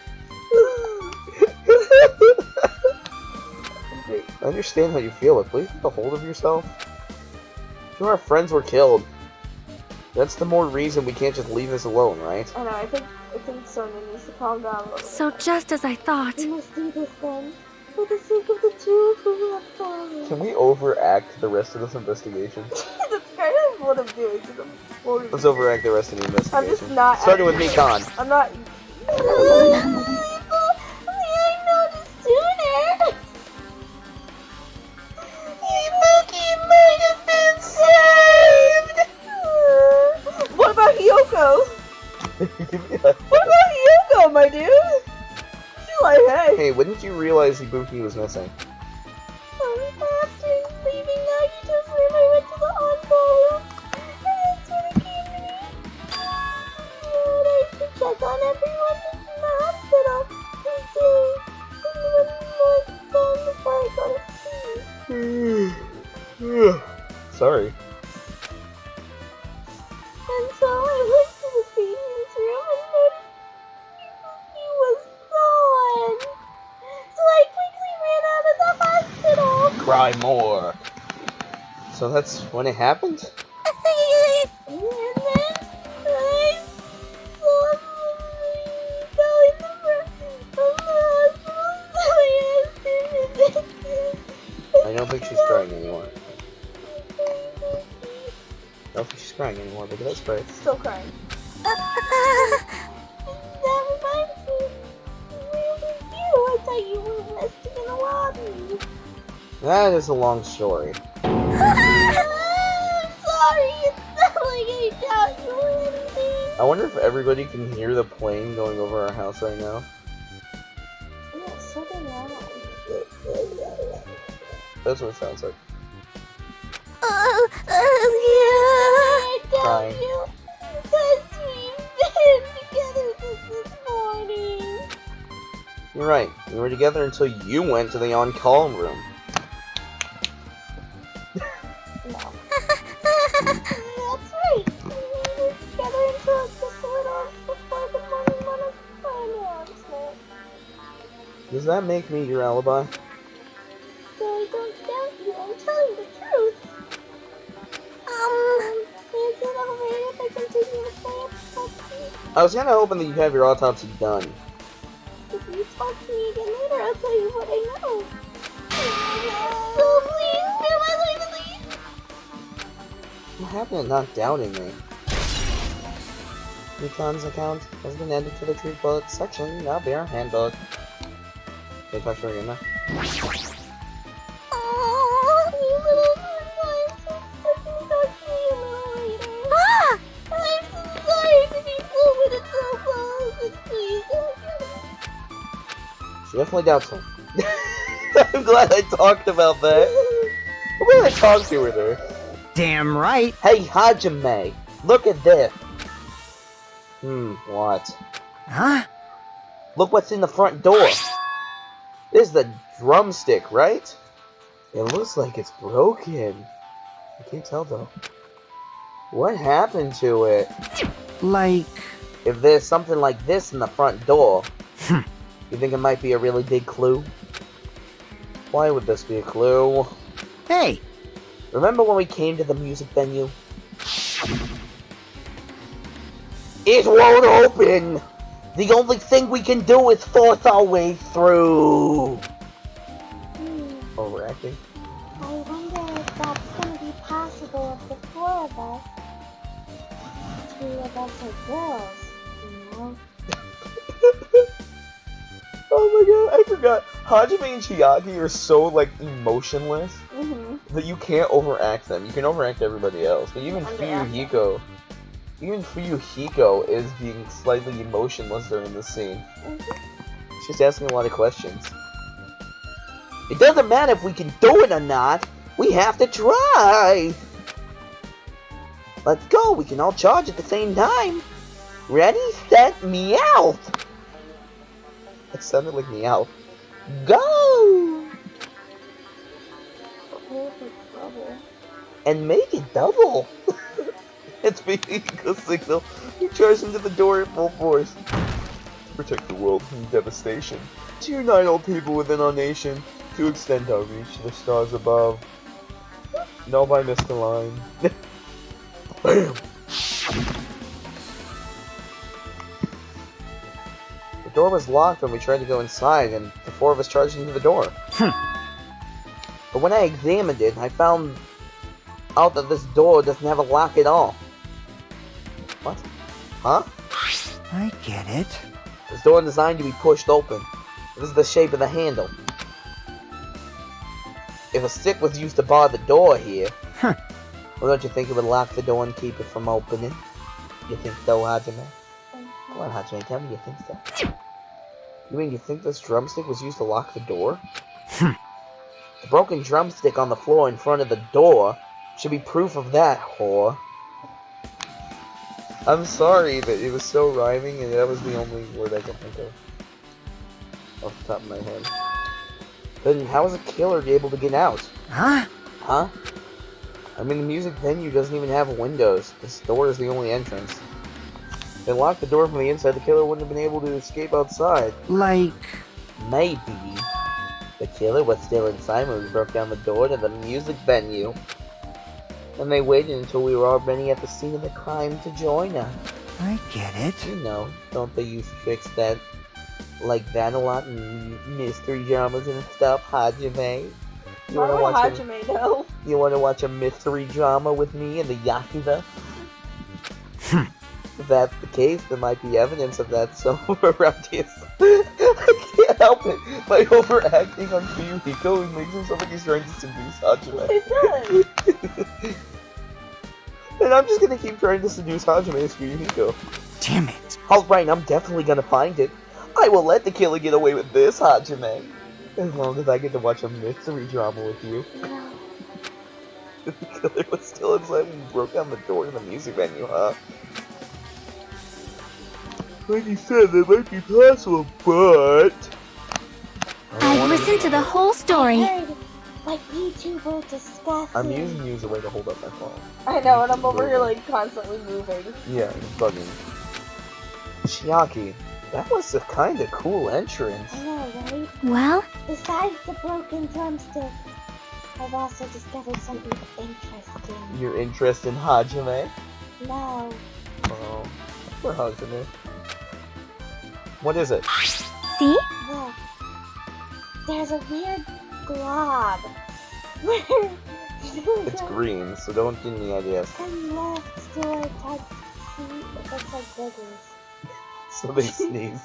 I understand how you feel, but please take a hold of yourself. 2 of our friends were killed. That's the more reason we can't just leave this alone, right? I know, I think Sonia needs to calm down a little bit. So just as I thought. We must do this then, for the sake of the 2 who have fallen. Can we overact the rest of this investigation? That's kind of what I'm doing. Let's overact the rest of the investigation. I'm just not. Starting with Mikan. I'm not. I noticed sooner. Ibuki might have been saved. What about Hiyoko? What about Hiyoko, my dude? She's like, hey. Hey, when did you realize Ibuki was missing? After leaving Nagito's room, I went to the on-ball room, and that's when it came to me. And I had to check on everyone in the hospital. I did. And one more time before I go to sleep. Sorry. And so I went to the patient's room and noticed he was gone. So I quickly ran out of the hospital. Cry more. So that's when it happened? And then I suddenly fell in the front of the hospital, so I asked her. I don't think she's crying anymore. I don't think she's crying anymore, but that's right. Still crying. That reminds me. Where were you? I thought you were resting in the lobby. That is a long story. I'm sorry. It's not like I doubt you or anything. I wonder if everybody can hear the plane going over our house right now. Yeah, so do I. That's what it sounds like. Yeah. Crying. Because we've been together since this morning. You're right. We were together until you went to the on-call room. No. That's right. We were together until just a little before the morning announcement. Does that make me your alibi? So I don't doubt you. I'm telling the truth. Is it alright if I continue with my autopsy? I was kinda hoping that you'd have your autopsy done. If you talk to me again later, I'll tell you what I know. So please, am I going to leave? What happened to not doubting me? Recon's account has been added to the Treat Bullet section of our handbook. Can you talk to her again now? Aww, you little sunshine. I can talk to you a little later. Ah! I'm so sorry to be so with it so close. Please don't get me. She definitely doubts him. I'm glad I talked about that. I'm glad I talked to her there. Damn right. Hey, Hajime, look at this. What? Huh? Look what's in the front door. This is the drumstick, right? It looks like it's broken. I can't tell though. What happened to it? Like... If there's something like this in the front door, you think it might be a really big clue? Why would this be a clue? Hey! Remember when we came to the music venue? It won't open! The only thing we can do is force our way through! Overacting. I wonder if that's gonna be possible of the four of us. Two of us are girls, you know? Oh my god, I forgot. Hajime and Chiaki are so, like, emotionless that you can't overact them. You can overact everybody else, but even Fuyuhiko is being slightly emotionless during this scene. She's asking a lot of questions. It doesn't matter if we can do it or not. We have to try. Let's go. We can all charge at the same time. Ready, set, meow. It sounded like meow. Go. And make it double. It's Fuyuhiko's signal. You charge into the door at full force. To protect the world from devastation. To unite all people within our nation. To extend our reach to the stars above. Nope, I missed the line. Bam! The door was locked when we tried to go inside, and the four of us charged into the door. But when I examined it, I found out that this door doesn't have a lock at all. What? Huh? I get it. This door is designed to be pushed open. This is the shape of the handle. If a stick was used to bar the door here, well, don't you think it would lock the door and keep it from opening? You think so, Hajime? Come on, Hajime, tell me you think so. You mean you think this drumstick was used to lock the door? The broken drumstick on the floor in front of the door should be proof of that, whore. I'm sorry that it was so rhyming and that was the only word I can think of. Off the top of my head. Then how is a killer able to get out? Huh? Huh? I mean, the music venue doesn't even have windows. This door is the only entrance. If they locked the door from the inside, the killer wouldn't have been able to escape outside. Like... Maybe the killer was still inside when we broke down the door to the music venue. And they waited until we were already at the scene of the crime to join us. I get it. You know, don't they use tricks that like that a lot in mystery dramas and stuff, Hajime? You wanna watch Hajime, though? You wanna watch a mystery drama with me in the Yakuza? If that's the case, there might be evidence of that somewhere around here. I can't help it. By overacting on Fuyuhiko, he makes him sound like he's trying to seduce Hajime. It does. And I'm just gonna keep trying to seduce Hajime as Fuyuhiko. Damn it. Alright, I'm definitely gonna find it. I will let the killer get away with this, Hajime. As long as I get to watch a mystery drama with you. No. The killer was still inside when you broke down the door to the music venue, huh? Like you said, that might be possible, but... I've listened to the whole story. I heard what you two were discussing. I'm using you as a way to hold up my phone. I know, and I'm over here like constantly moving. Yeah, it's bugging. Chiaki, that was a kind of cool entrance. I know, right? Well, Besides the broken drumstick, I've also discovered something interesting. Your interest in Hajime? No. Oh, poor Hajime. What is it? see? Look. There's a weird glob. It's green, so don't get any ideas. And left door type seat. It looks like boogers. Somebody sneezed.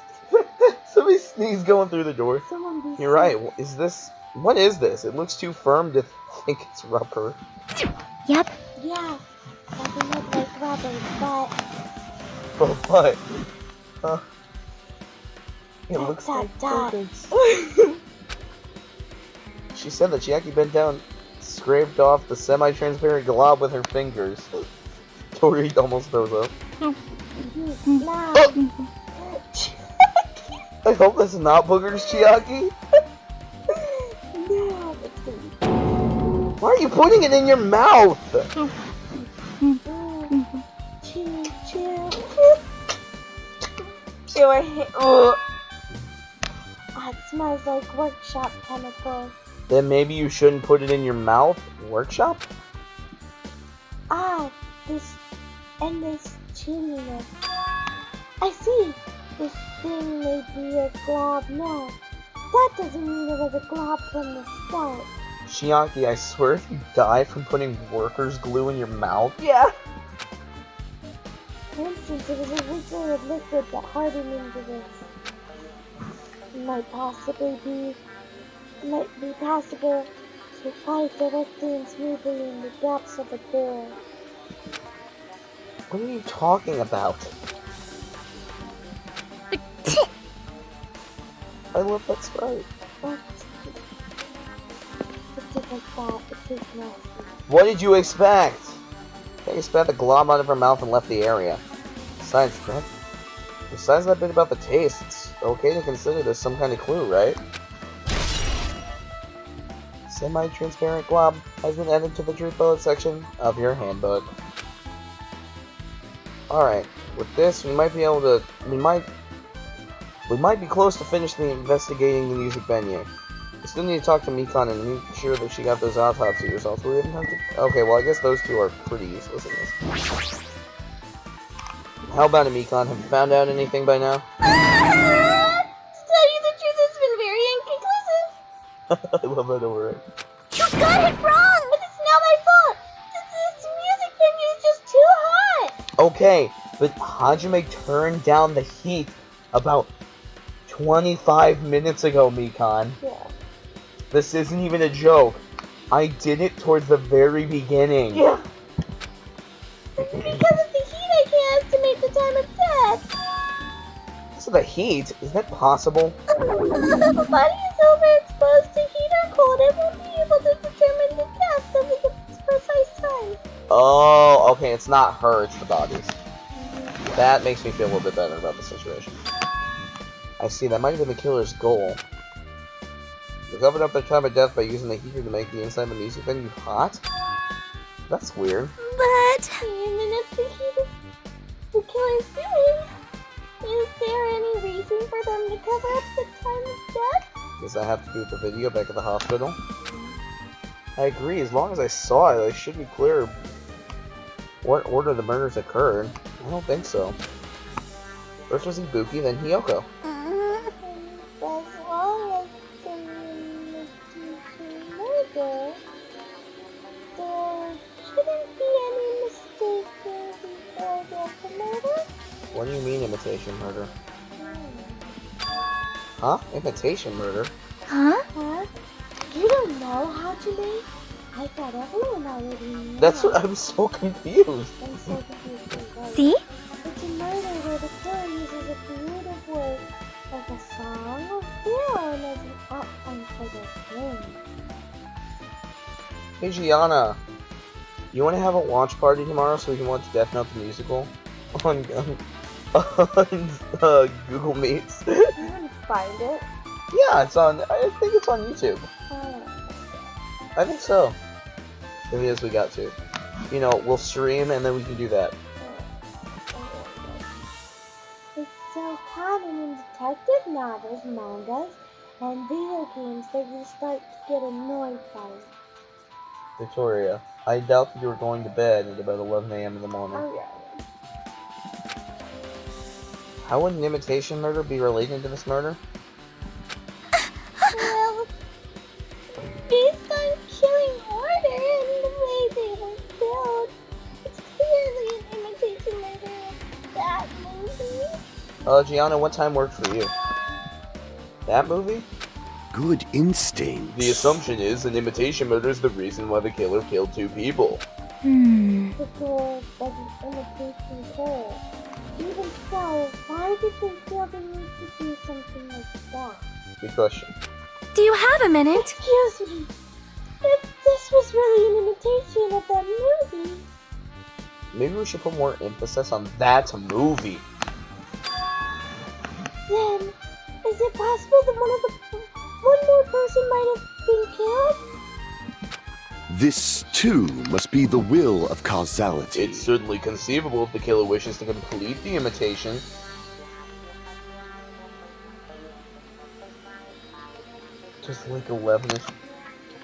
Somebody sneezed going through the door. Someone be You're right. Is this... What is this? It looks too firm to think it's rubber. Yep. Yeah. Doesn't look like rubber, but... But what? Huh? It Dot, looks dot, like dot. boogers. She said that Chiaki bent down, scraped off the semi-transparent glob with her fingers. Tori almost throws up. No. I hope that's not boogers, Chiaki. No. Why are you putting it in your mouth? Choo choo. Ew, I hate. Ugh. It smells like workshop chemicals. Then maybe you shouldn't put it in your mouth. Workshop? Ah, this chimneyness. I see. This thing may be a glob now. That doesn't mean it was a glob from the start. Chiaki, I swear if you die from putting workers' glue in your mouth... Yeah. For instance, it was originally a liquid that hardened into this. It might be possible to fight directly and smoothly in the depths of a door. What are you talking about? I love that sprite. But it's just like that. It tastes nasty. What did you expect? They spat the glob out of her mouth and left the area. Besides that bit about the taste, it's okay to consider this some kind of clue, right? Semi-transparent glob has been added to the truth bullet section of your handbook. Alright, with this we might be able to... We might be close to finishing investigating the music venue. We still need to talk to Mikan and make sure that she got those autopsy results. We didn't have to... Okay, well I guess those two are pretty useless in this. How about it, Mikan? Have you found out anything by now? To tell you the truth, it's been very inconclusive. I love that over it. You got it wrong! But it's not my fault. This music venue is just too hot. Okay, but Hajime turned down the heat about 25 minutes ago, Mikan. Yeah. This isn't even a joke. I did it towards the very beginning. Yeah. Because of the heat, I can't estimate the time of death. So the heat? Is that possible? If a body is overexposed to heat or cold, it won't be able to determine the depth of the precise time. Oh, okay, it's not her, it's the bodies. That makes me feel a little bit better about the situation. I see, that might have been the killer's goal. They covered up their time of death by using the heater to make the inside of the music venue hot? That's weird. But... And if the heat is the killer's doing, is there any reason for them to cover up the time of death? Does that have to do with the video back at the hospital? I agree, as long as I saw it, I should be clear what order the murders occurred. I don't think so. First was Ibuki, then Hiyoko. As long as the murder, there shouldn't be any mistake before there's a murder. What do you mean imitation murder? Huh? Imitation murder? Huh? Huh? You don't know how to make? I thought everyone already knew. That's what I'm so confused. I'm so confused as well. See? It's a murder where the killer uses a creative word like a song or film as an outline for the game. Hey Gianna, you want to have a watch party tomorrow so we can watch Death Note the musical on Google Meets? I'm gonna find it. Yeah, it's on. I think it's on YouTube. I think so. If it is, we got to. You know, we'll stream and then we can do that. It's so common in detective novels, mangas, and video games that you start to get annoyed by it. Victoria, I doubt that you were going to bed at about 11 a.m. in the morning. Oh yeah. How would an imitation murder be related to this murder? Well, based on killing order and the way they were killed, it's clearly an imitation murder of that movie. Gianna, what time worked for you? That movie? Good instincts. The assumption is an imitation murder is the reason why the killer killed 2 people. The girl wasn't imitating her. Even so, why did they feel the need to do something like that? Good question. Do you have a minute? Excuse me. If this was really an imitation of that movie, Maybe we should put more emphasis on that movie. then is it possible that one more person might have been killed? This, too, must be the will of causality. It's certainly conceivable if the killer wishes to complete the imitation. Just like 11ish.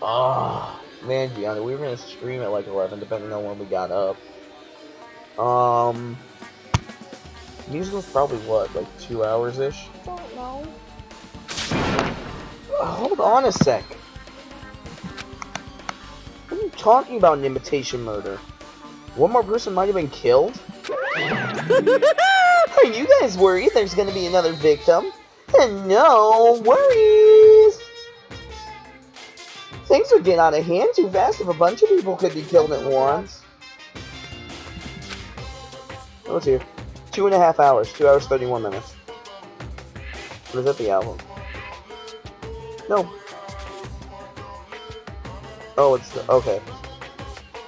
Ah, man, Gianna, we were gonna stream at like 11, depending on when we got up. Musical's probably what, like 2 hours-ish? Don't know. Hold on a sec. What are you talking about, an imitation murder? One more person might have been killed? Are you guys worried there's gonna be another victim? And no worries! Things would get out of hand too fast if a bunch of people could be killed at once. What's here? 2.5 hours. 2 hours, 31 minutes. Or is that the album? No. Oh, it's the, okay.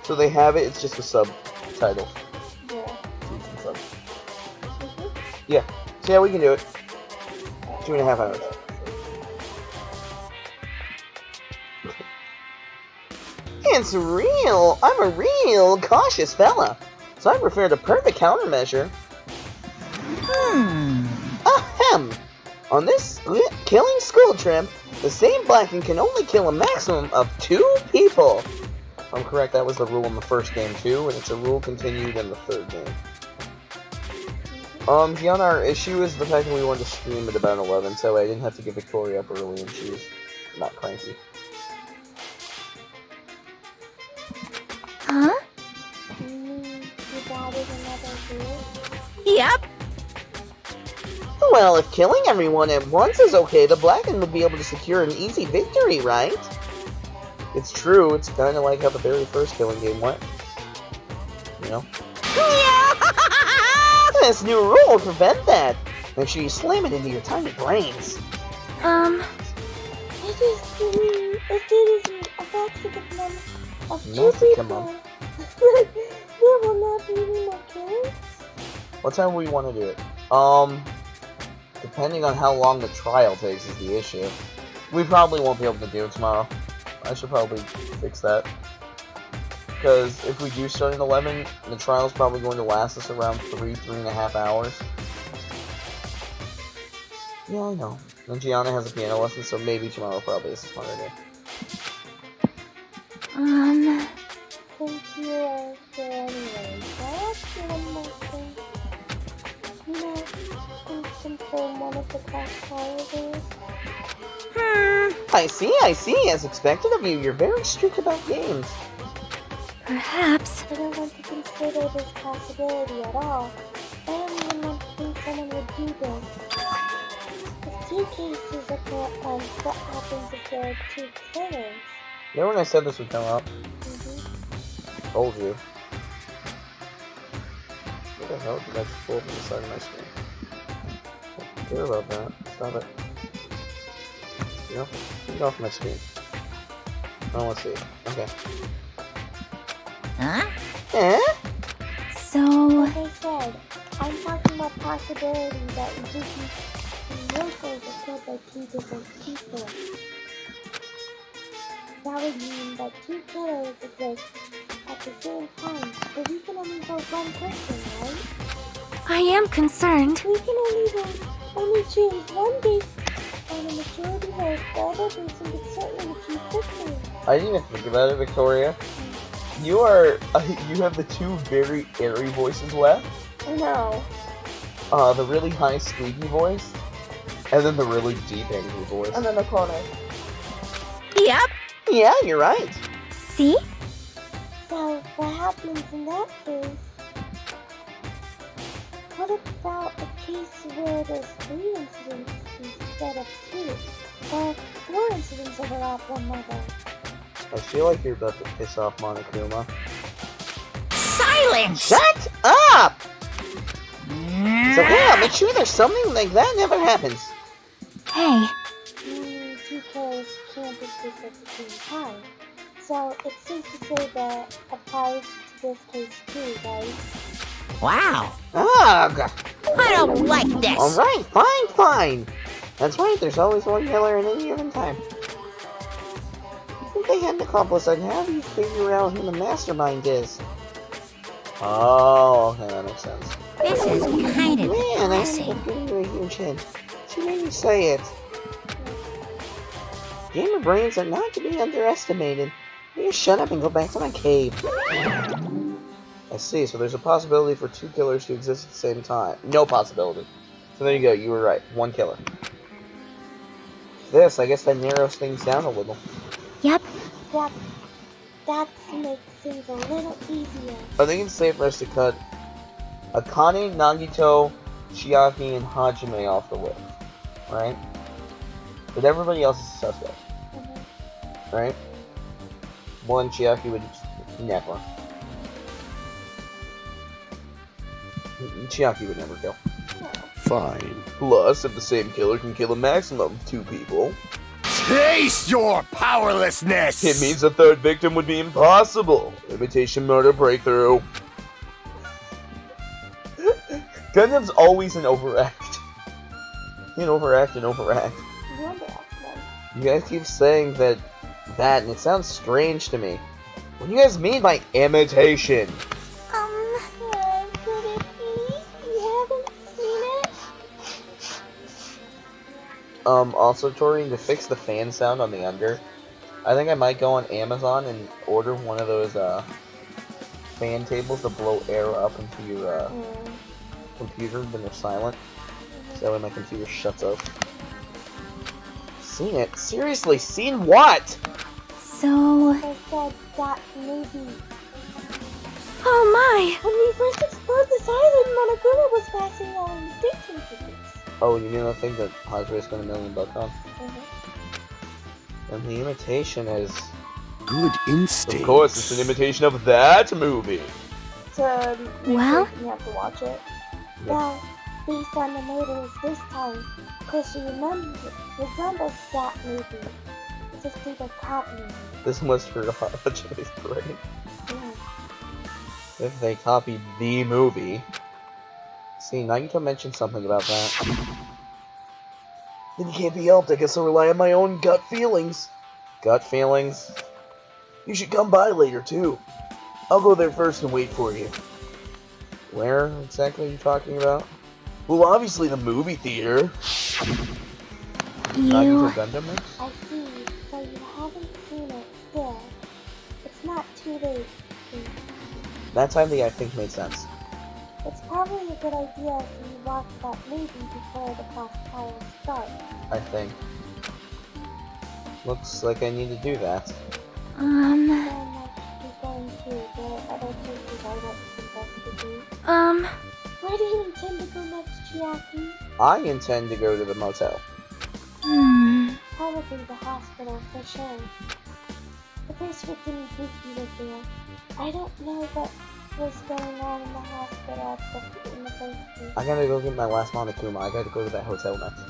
So they have it, it's just the subtitles. Yeah. Yeah. So yeah, we can do it. 2.5 hours. It's real! I'm a real cautious fella. So I prefer the perfect countermeasure. Ahem! On this killing school trip, the same Blacken can only kill a maximum of 2 people. If I'm correct, that was the rule in the first game too, and it's a rule continued in the 3rd game. Gianna, our issue is the fact that we wanted to stream at about 11, so I didn't have to get Victoria up early and she was not cranky. Huh? You added another rule? Yep. Well, if killing everyone at once is okay, the Blacken would be able to secure an easy victory, right? It's true, it's kind of like how the very first killing game went. You know? This new rule will prevent that. Make sure you slam it into your tiny brains. It is a maximum of 2 Maximum. people. There will not be any more killings? What time do we want to do it? Depending on how long the trial takes is the issue. We probably won't be able to do it tomorrow. I should probably fix that. Because if we do start at 11, the trial's probably going to last us around 3.5 hours. Yeah, I know. And Gianna has a piano lesson, so maybe tomorrow probably is a smart idea. Since you are there anyway, can I ask you one more thing? You know, control one of the class holidays? I see. As expected of you, you're very strict about games. Perhaps. I don't want to consider this possibility at all. I don't even want to think someone would do this. There's 2 cases occur, and what happens if there are 2 killers? Remember when I said this would come up? Told you. What the hell did I just pull up on the side of my screen? I don't care about that. Stop it. Get off my screen. I don't want to see it. Okay. Huh? Eh? So, Like I said, I'm talking about possibility that Yuki and Yoko were killed by two different people. That would mean that two killers exist at the same time, but we can only vote one person, right? I am concerned. We can only choose one based on a majority vote. The other person could certainly achieve victory. I didn't even think about it, Victoria. You have the two very airy voices left. No. The really high squeaky voice, and then the really deep angry voice. And then the corner. Yep. Yeah, you're right. See? So, what happens in that case? What about a case where there's 3 incidents instead of 2? Or 4 incidents overlap one another? I feel like you're about to piss off Monokuma. Silence! Shut up! So yeah, make sure there's something like that never happens. Hey, Two killers can't exist at the same time. So, it's safe to say that applies to this case too, right? Wow. Ugh! I don't like this. Alright, fine. That's right, there's always one killer at any given time. If they had an accomplice, then how do you figure out who the mastermind is? Oh, okay, that makes sense. this is kind of Man, I ended depressing. up giving you a huge hint. She made me say it. Gamer brains are not to be underestimated. You shut up and go back to my cave. I see, so there's a possibility for 2 killers to exist at the same time. No possibility. So there you go, you were right. 1 killer. I guess that narrows things down a little. Yep. That makes things a little easier. I think it's safe for us to cut Akane, Nagito, Chiaki, and Hajime off the list. Right? But everybody else is a suspect. Right? One, Chiaki would never. Chiaki would never kill. Fine. Plus, if the same killer can kill a maximum of 2 people, Taste your powerlessness! it means a 3rd victim would be impossible. Imitation murder breakthrough. Gundam's always an overact. You can overact and overact. You guys keep saying that, and it sounds strange to me. What do you guys mean by imitation? Could it be? You haven't seen it? Also, Tori, to fix the fan sound on the under, I think I might go on Amazon and order one of those, fan tables to blow air up into your, computer when they're silent. So that way my computer shuts off. Seen it? Seriously, seen what? So, I said that movie. oh my. When we first explored this island, Monokuma was passing out invitation tickets. Oh, you mean the thing that Hajime spent $1 million on? And the imitation is... Good instinct. Of course, it's an imitation of that movie. So, Well? you have to watch it. Yep. Well, based on the murders this time, closely resembles that movie. Just think of cop movie. This must hurt Hajime's brain. Yeah. If they copied the movie. See, Nagito mentioned something about that. Then it can't be helped, I guess I'll rely on my own gut feelings. Gut feelings? You should come by later, too. I'll go there first and wait for you. Where exactly are you talking about? Well, obviously the movie theater. Nagito Gundam mix? I see. So you haven't seen it still. It's not too late. That time I think made sense. It's probably a good idea if you watch that movie before the class trials start. I think. Looks like I need to do that. Then I should be going too. There are other places I want to investigate. Where do you intend to go next, Chiaki? I intend to go to the motel. Probably the hospital for sure. The first victim Yuki was there. I don't know what was going on in the hospital in the first place. I gotta go get my last Monokuma. I gotta go to that hotel next.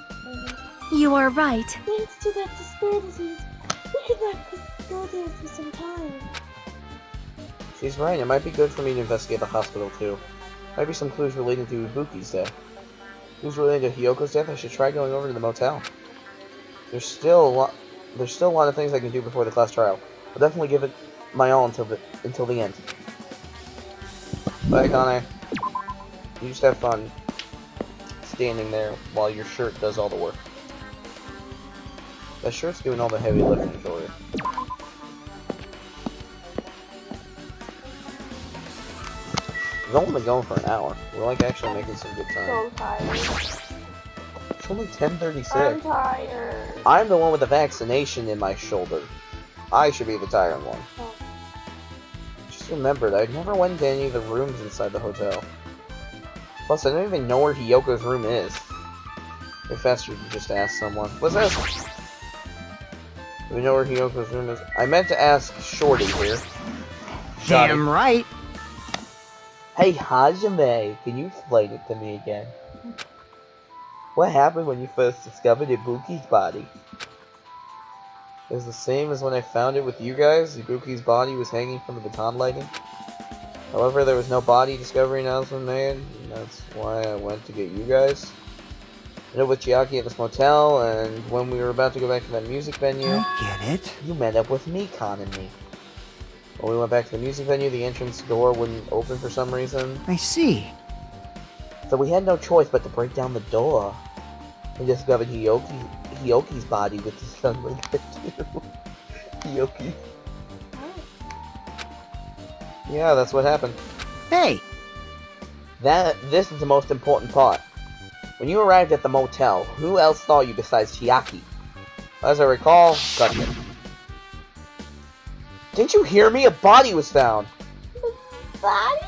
You are right. Thanks to that disparity, we could not go there for some time. She's right. It might be good for me to investigate the hospital too. Might be some clues related to Ibuki's death. Clues related to Hiyoko's death. I should try going over to the motel. There's still a lot of things I can do before the class trial. I'll definitely give it my all until the end. Bye, Kane. You just have fun standing there while your shirt does all the work. That shirt's doing all the heavy lifting for you. We've only been going for an hour. We're like actually making some good time. So tired. It's only 10:36. I'm tired. I'm the one with the vaccination in my shoulder. I should be the tired one. Oh. Just remembered, I never went to any of the rooms inside the hotel. Plus, I don't even know where Hiyoko's room is. It'd be faster to just ask someone. Let's ask. Do we know where Hiyoko's room is? I meant to ask Shorty here. Shotty. Damn right. Hey, Hajime, can you explain it to me again? What happened when you first discovered Ibuki's body? It was the same as when I found it with you guys. Ibuki's body was hanging from the baton lighting. However, there was no body discovery announcement made, and that's why I went to get you guys. I met with Chiaki at this motel, and when we were about to go back to that music venue, I get it. you met up with me, Con and me. When we went back to the music venue, the entrance door wouldn't open for some reason. I see. So we had no choice but to break down the door. We discovered Hiyoki's body with his tongue like that too. Hiyoki. Yeah, that's what happened. Hey, This is the most important part. When you arrived at the motel, who else saw you besides Chiaki? As I recall, Gundam. Didn't you hear me? A body was found. Body?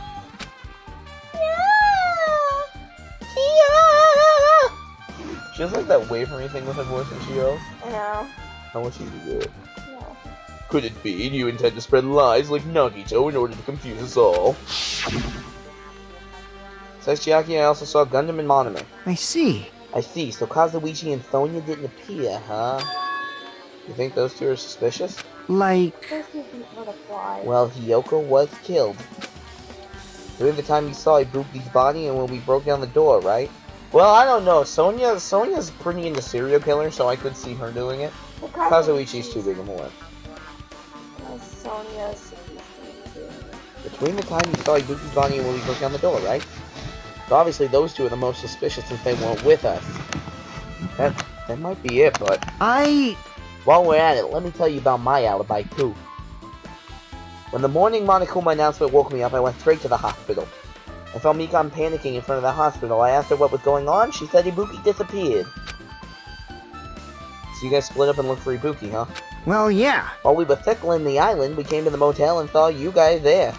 She has like that wavery thing with her voice when she yells. I know. I want you to do it. No. Could it be you intend to spread lies like Nagito in order to confuse us all? Says Chiaki, I also saw Gundam and Monomi. I see. I see, so Kazuichi and Thonya didn't appear, huh? You think those two are suspicious? Like, Those people butterfly. Well, Hiyoko was killed. During the time you saw Ibuki's body and when we broke down the door, right? Well, I don't know. Sonya's pretty into serial killers, so I could see her doing it. Kazuichi's too big of a one. Sonya's Between the time you saw Ibuki's body and when we broke down the door, right? So obviously those two are the most suspicious since they weren't with us. That might be it, but... While we're at it, let me tell you about my alibi, too. When the morning Monokuma announcement woke me up, I went straight to the hospital. I found Mikan panicking in front of the hospital. I asked her what was going on. She said Ibuki disappeared. So you guys split up and looked for Ibuki, huh? well, yeah. While we were circling the island, we came to the motel and saw you guys there.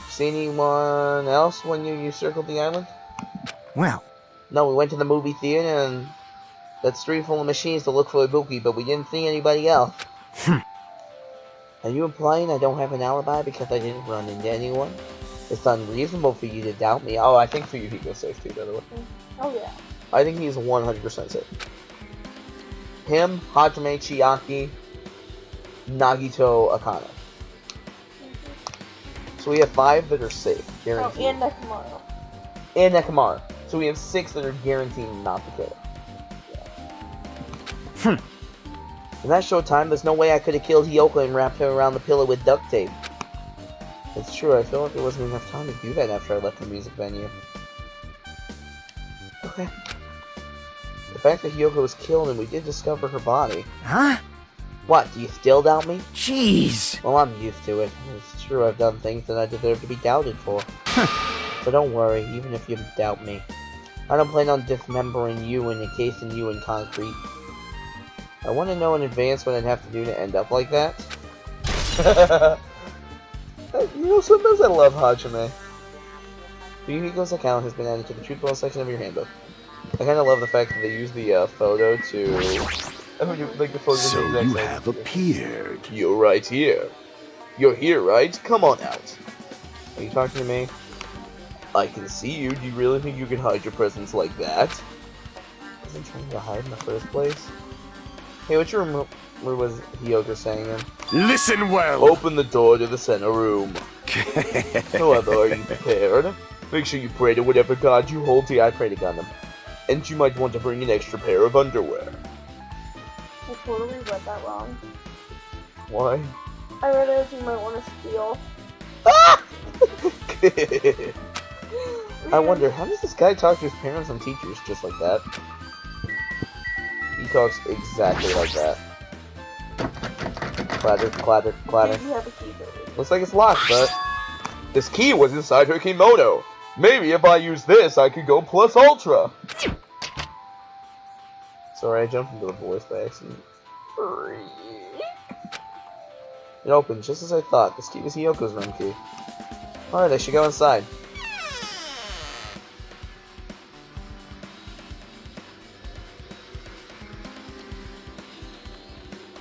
See anyone else when you circled the island? Well, No, we went to the movie theater and that street full of machines to look for Ibuki, but we didn't see anybody else. Are you implying I don't have an alibi because I didn't run into anyone? It's unreasonable for you to doubt me. Oh, I think for you he goes safe too, by the way. Oh yeah. I think he's 100% safe. Him, Hajime, Chiaki, Nagito, Akane. So we have 5 that are safe, Oh, guaranteed. and Nakamura. And Nekomara. So we have 6 that are guaranteed not to kill. In that short time, there's no way I could have killed Hiyoko and wrapped her around the pillow with duct tape. It's true, I feel like there wasn't enough time to do that after I left the music venue. Okay. The fact that Hiyoko was killed and we did discover her body. huh? What, do you still doubt me? Jeez. Well, I'm used to it. It's true I've done things that I deserve to be doubted for. But don't worry, even if you doubt me. I don't plan on dismembering you and encasing you in concrete. I want to know in advance what I'd have to do to end up like that. You know, sometimes I love Hajime. Yukiko's account has been added to the truthful section of your handbook. I kind of love the fact that they use the photo to... like the photo So the exact you same. have appeared. You're right here. You're here, right? Come on out. Are you talking to me? I can see you. Do you really think you can hide your presence like that? Wasn't trying to hide in the first place. Hey, which room was Hiyoko saying in? Listen well! Open the door to the center room. However, are you prepared? Make sure you pray to whatever god you hold to. I pray to Gundam. And you might want to bring an extra pair of underwear. I totally read that wrong. Why? I read it as you might want to steal. Ah! I wonder, how does this guy talk to his parents and teachers just like that? He talks exactly like that. Clatter, clatter, clatter. You have a key, baby. Looks like it's locked, but... This key was inside her kimono! Maybe if I use this, I could go plus ultra! Sorry, I jumped into the voice by accident. It opened just as I thought. This key was Hiyoko's room key. Alright, I should go inside.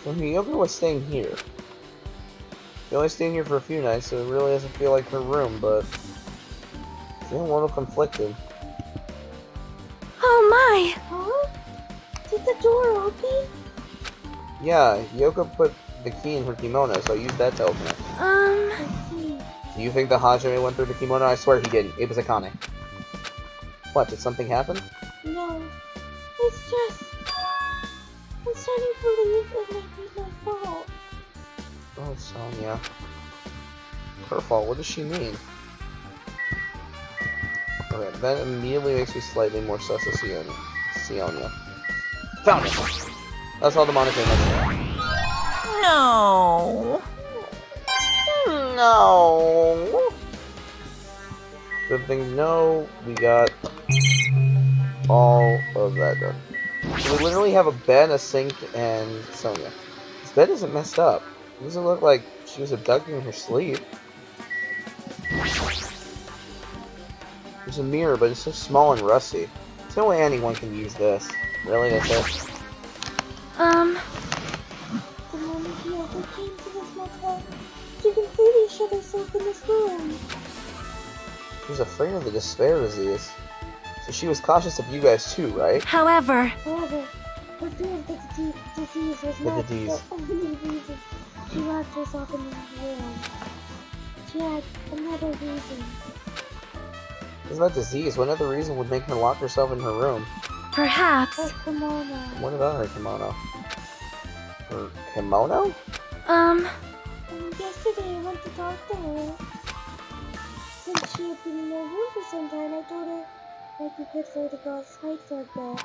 So Hiyoko was staying here. She only staying here for a few nights, so it really doesn't feel like her room, but... I'm feeling a little conflicted. Oh my! Huh? Did the door open? Yeah, Hiyoko put the key in her kimono, so I used that to open it. Let's see. Do you think the Hajime went through the kimono? I swear he didn't. It was Akane. What, did something happen? No. It's just... I'm starting to believe it might be my fault. Oh, Sonya. Her fault. What does she mean? Okay, that immediately makes me slightly more sus of Sionia. Found it! That's all the monitor mentioned. No. No! Good thing to know, we got all of that done. So we literally have a bed, a sink, and Sonya. This bed isn't messed up. It doesn't look like she was abducted in her sleep. There's a mirror, but it's so small and rusty. There's no way anyone can use this. Really, that's it? The moment Hiyoko came to this motel, she completely shut herself in this room. She was afraid of the despair disease. So she was cautious of you guys too, right? However, However, her fear of the disease was not the only reason she locked herself in the room. She had another reason. Isn't that disease? What other reason would make her lock herself in her room? perhaps, Her kimono. What about her kimono? Her kimono? And yesterday I went to talk to her. Since she had been in her room for some time, I told her it might be good for her to go outside for a bit.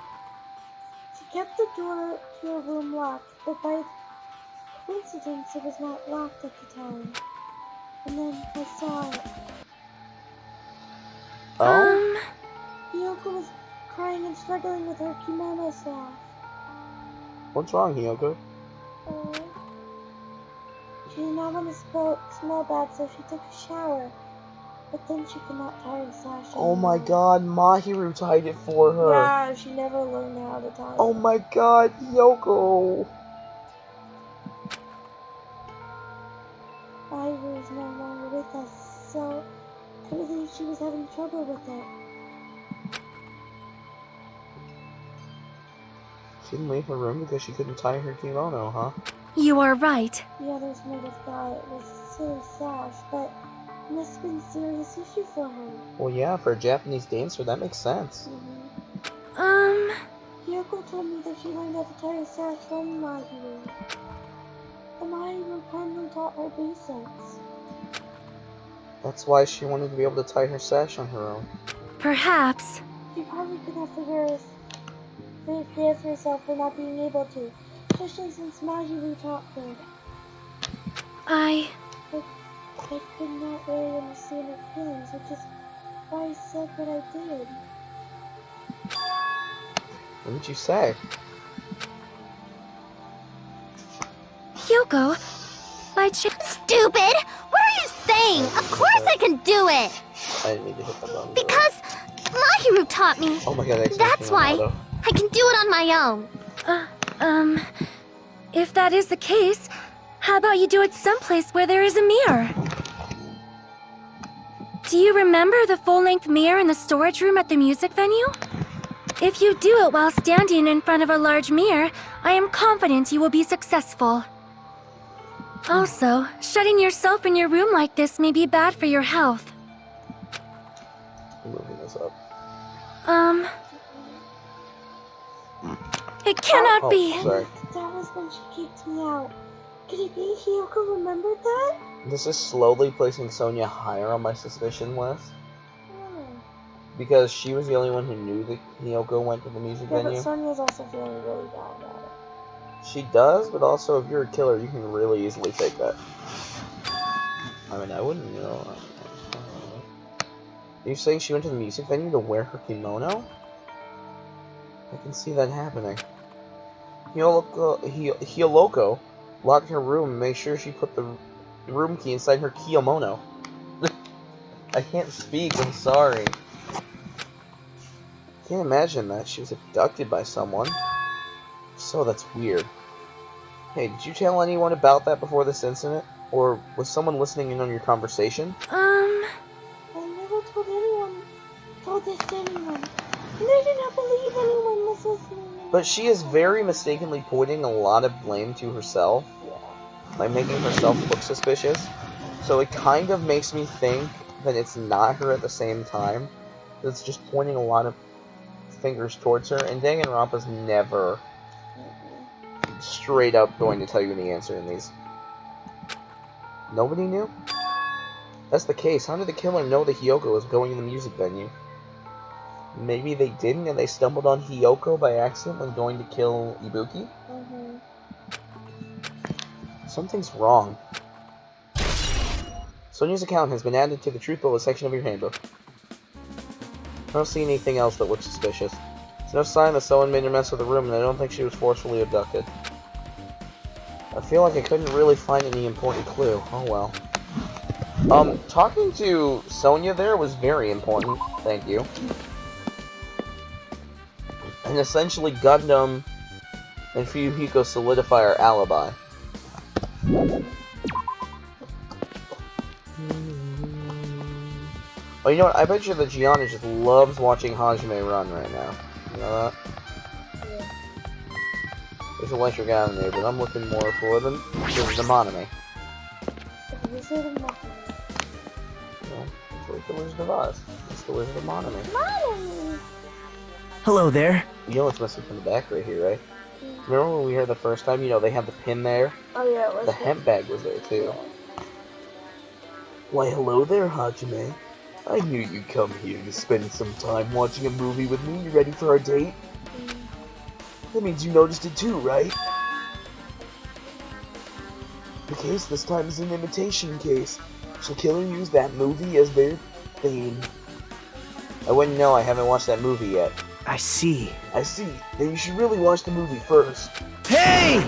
She kept the door to her room locked, but by coincidence it was not locked at the time. And then I saw it. Oh? Hiyoko was crying and struggling with her kimono staff. What's wrong, Hiyoko? She did not want to smell bad, so she took a shower. But then she could not tie her sash. Oh my god, Mahiru tied it for her. Yeah, she never learned how to tie Oh it. my god, Hiyoko. Mahiru is no longer with us, so I believe she was having trouble with it. She didn't leave her room because she couldn't tie her kimono, huh? you are right. The others might have thought it was a silly sash, but it must have been a serious issue for her. Well, yeah, for a Japanese dancer, that makes sense. Hiyoko told me that she learned how to tie her sash from Mahiru. The Mahiru kindly taught her basics. That's why she wanted to be able to tie her sash on her own. Perhaps, She probably could not forgive herself for not being able to, especially since Mahiru taught her. I could not really understand her feelings, which is why I said what I did. What did you say? Hyoko, by chance. Stupid! What are you saying? Of course I can do it! I didn't need to hit the button. Because Mahiru taught me. Oh my god, That's why I can do it on my own. If that is the case, how about you do it someplace where there is a mirror? Do you remember the full-length mirror in the storage room at the music venue? If you do it while standing in front of a large mirror, I am confident you will be successful. Also, shutting yourself in your room like this may be bad for your health. I'm moving this up. It cannot be. Sorry. That was when she kicked me out. Could it be Hiyoko remembered that? This is slowly placing Sonia higher on my suspicion list. Because she was the only one who knew that Hiyoko went to the music venue. But Sonia's also feeling really bad about it. She does, but also if you're a killer, you can really easily fake that. I mean, I wouldn't know. Are you saying she went to the music venue to wear her kimono? I can see that happening. Hiyoko locked her room and made sure she put the room key inside her kimono. I can't speak, I'm sorry. Can't imagine that. She was abducted by someone. So that's weird. Hey, did you tell anyone about that before this incident? Or was someone listening in on your conversation? I never told this to anyone. And I do not believe anyone was listening. But she is very mistakenly pointing a lot of blame to herself. By making herself look suspicious. So it kind of makes me think that it's not her at the same time. It's just pointing a lot of fingers towards her. And Danganronpa's never straight up going to tell you the answer in these. Nobody knew? That's the case. How did the killer know that Hiyoko was going to the music venue? Maybe they didn't and they stumbled on Hiyoko by accident when going to kill Ibuki? Something's wrong. Sonia's account has been added to the Truth Bullet section of your handbook. I don't see anything else that looks suspicious. There's no sign that someone made a mess with the room, and I don't think she was forcefully abducted. I feel like I couldn't really find any important clue. Oh well. Talking to Sonia there was very important. Thank you. And essentially Gundam and Fuyuhiko solidify our alibi. Oh, you know what? I bet you that Gianna just loves watching Hajime run right now. You know that? Yeah. There's electric out there, but I'm looking more for the Monomi. You say the Monomi. Yeah, it's like the Wizard of Oz. It's the Wizard of Monomi. Monomi! Hello there. You know what's missing from the back right here, right? Remember when we heard the first time? You know, they had the pin there? Oh yeah, it was The hemp bag was there, too. Why, hello there, Hajime. I knew you'd come here to spend some time watching a movie with me. You ready for our date? That means you noticed it too, right? The case this time is an imitation case. So killer used that movie as their theme. I wouldn't know, I haven't watched that movie yet. I see. I see. Then you should really watch the movie first. Hey!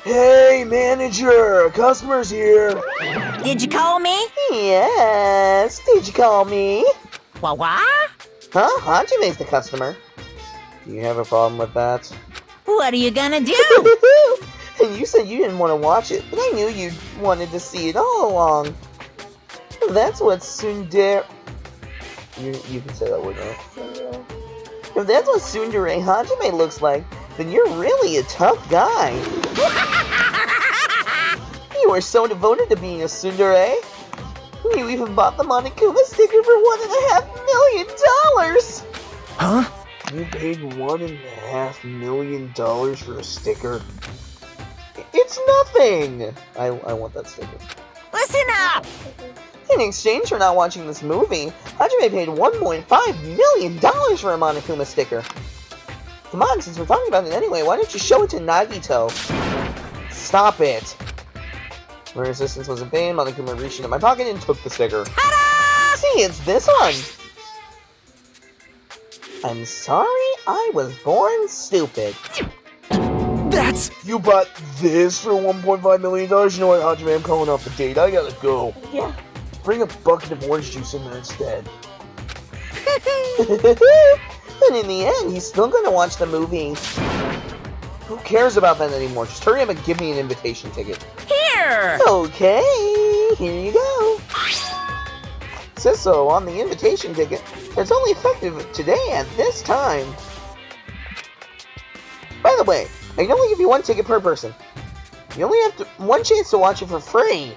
Hey, manager! A customer's here! Did you call me? Yes, did you call me? What? Huh? Hajime's the customer. Do you have a problem with that? What are you gonna do? And you said you didn't want to watch it, but I knew you wanted to see it all along. That's what tsundere... You can say that word, right? If that's what tsundere Hajime looks like, then you're really a tough guy. You are so devoted to being a tsundere. You even bought the Monokuma sticker for $1.5 million! Huh? You paid $1.5 million for a sticker? It's nothing! I want that sticker. Listen up! In exchange for not watching this movie, Hajime paid $1.5 million for a Monokuma sticker. Come on, since we're talking about it anyway, why don't you show it to Nagito? Stop it! My resistance was in vain. Monokuma reached into my pocket and took the sticker. Ta-da! See, it's this one! I'm sorry, I was born stupid. That's... You bought this for $1.5 million? You know what, Hajime, I'm calling off the date. I gotta go. Yeah. Bring a bucket of orange juice in there instead. But in the end, he's still gonna watch the movie. Who cares about that anymore? Just hurry up and give me an invitation ticket. Here! Okay, here you go. Says so on the invitation ticket. It's only effective today at this time. By the way, I can only give you 1 ticket per person. You only have one chance to watch it for free.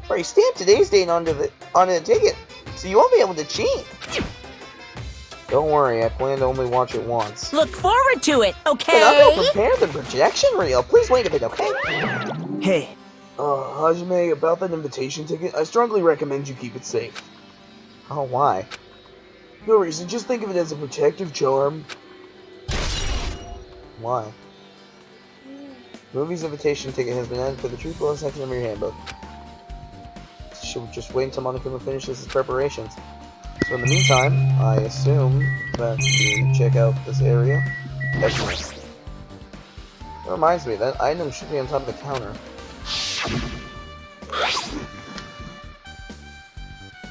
Or you stamp today's date onto the ticket, so you won't be able to cheat. Don't worry, I plan to only watch it once. Look forward to it, okay? And I'm gonna prepare the projection reel. Please wait a bit, okay? Hey, Hajime, about that invitation ticket, I strongly recommend you keep it safe. Oh, why? No reason, just think of it as a protective charm. Why? Movie's invitation ticket has been added to the Truth Below section of your handbook. Should we just wait until Monokuma finishes his preparations? So in the meantime, I assume that we check out this area. Excellent. That reminds me, that item should be on top of the counter.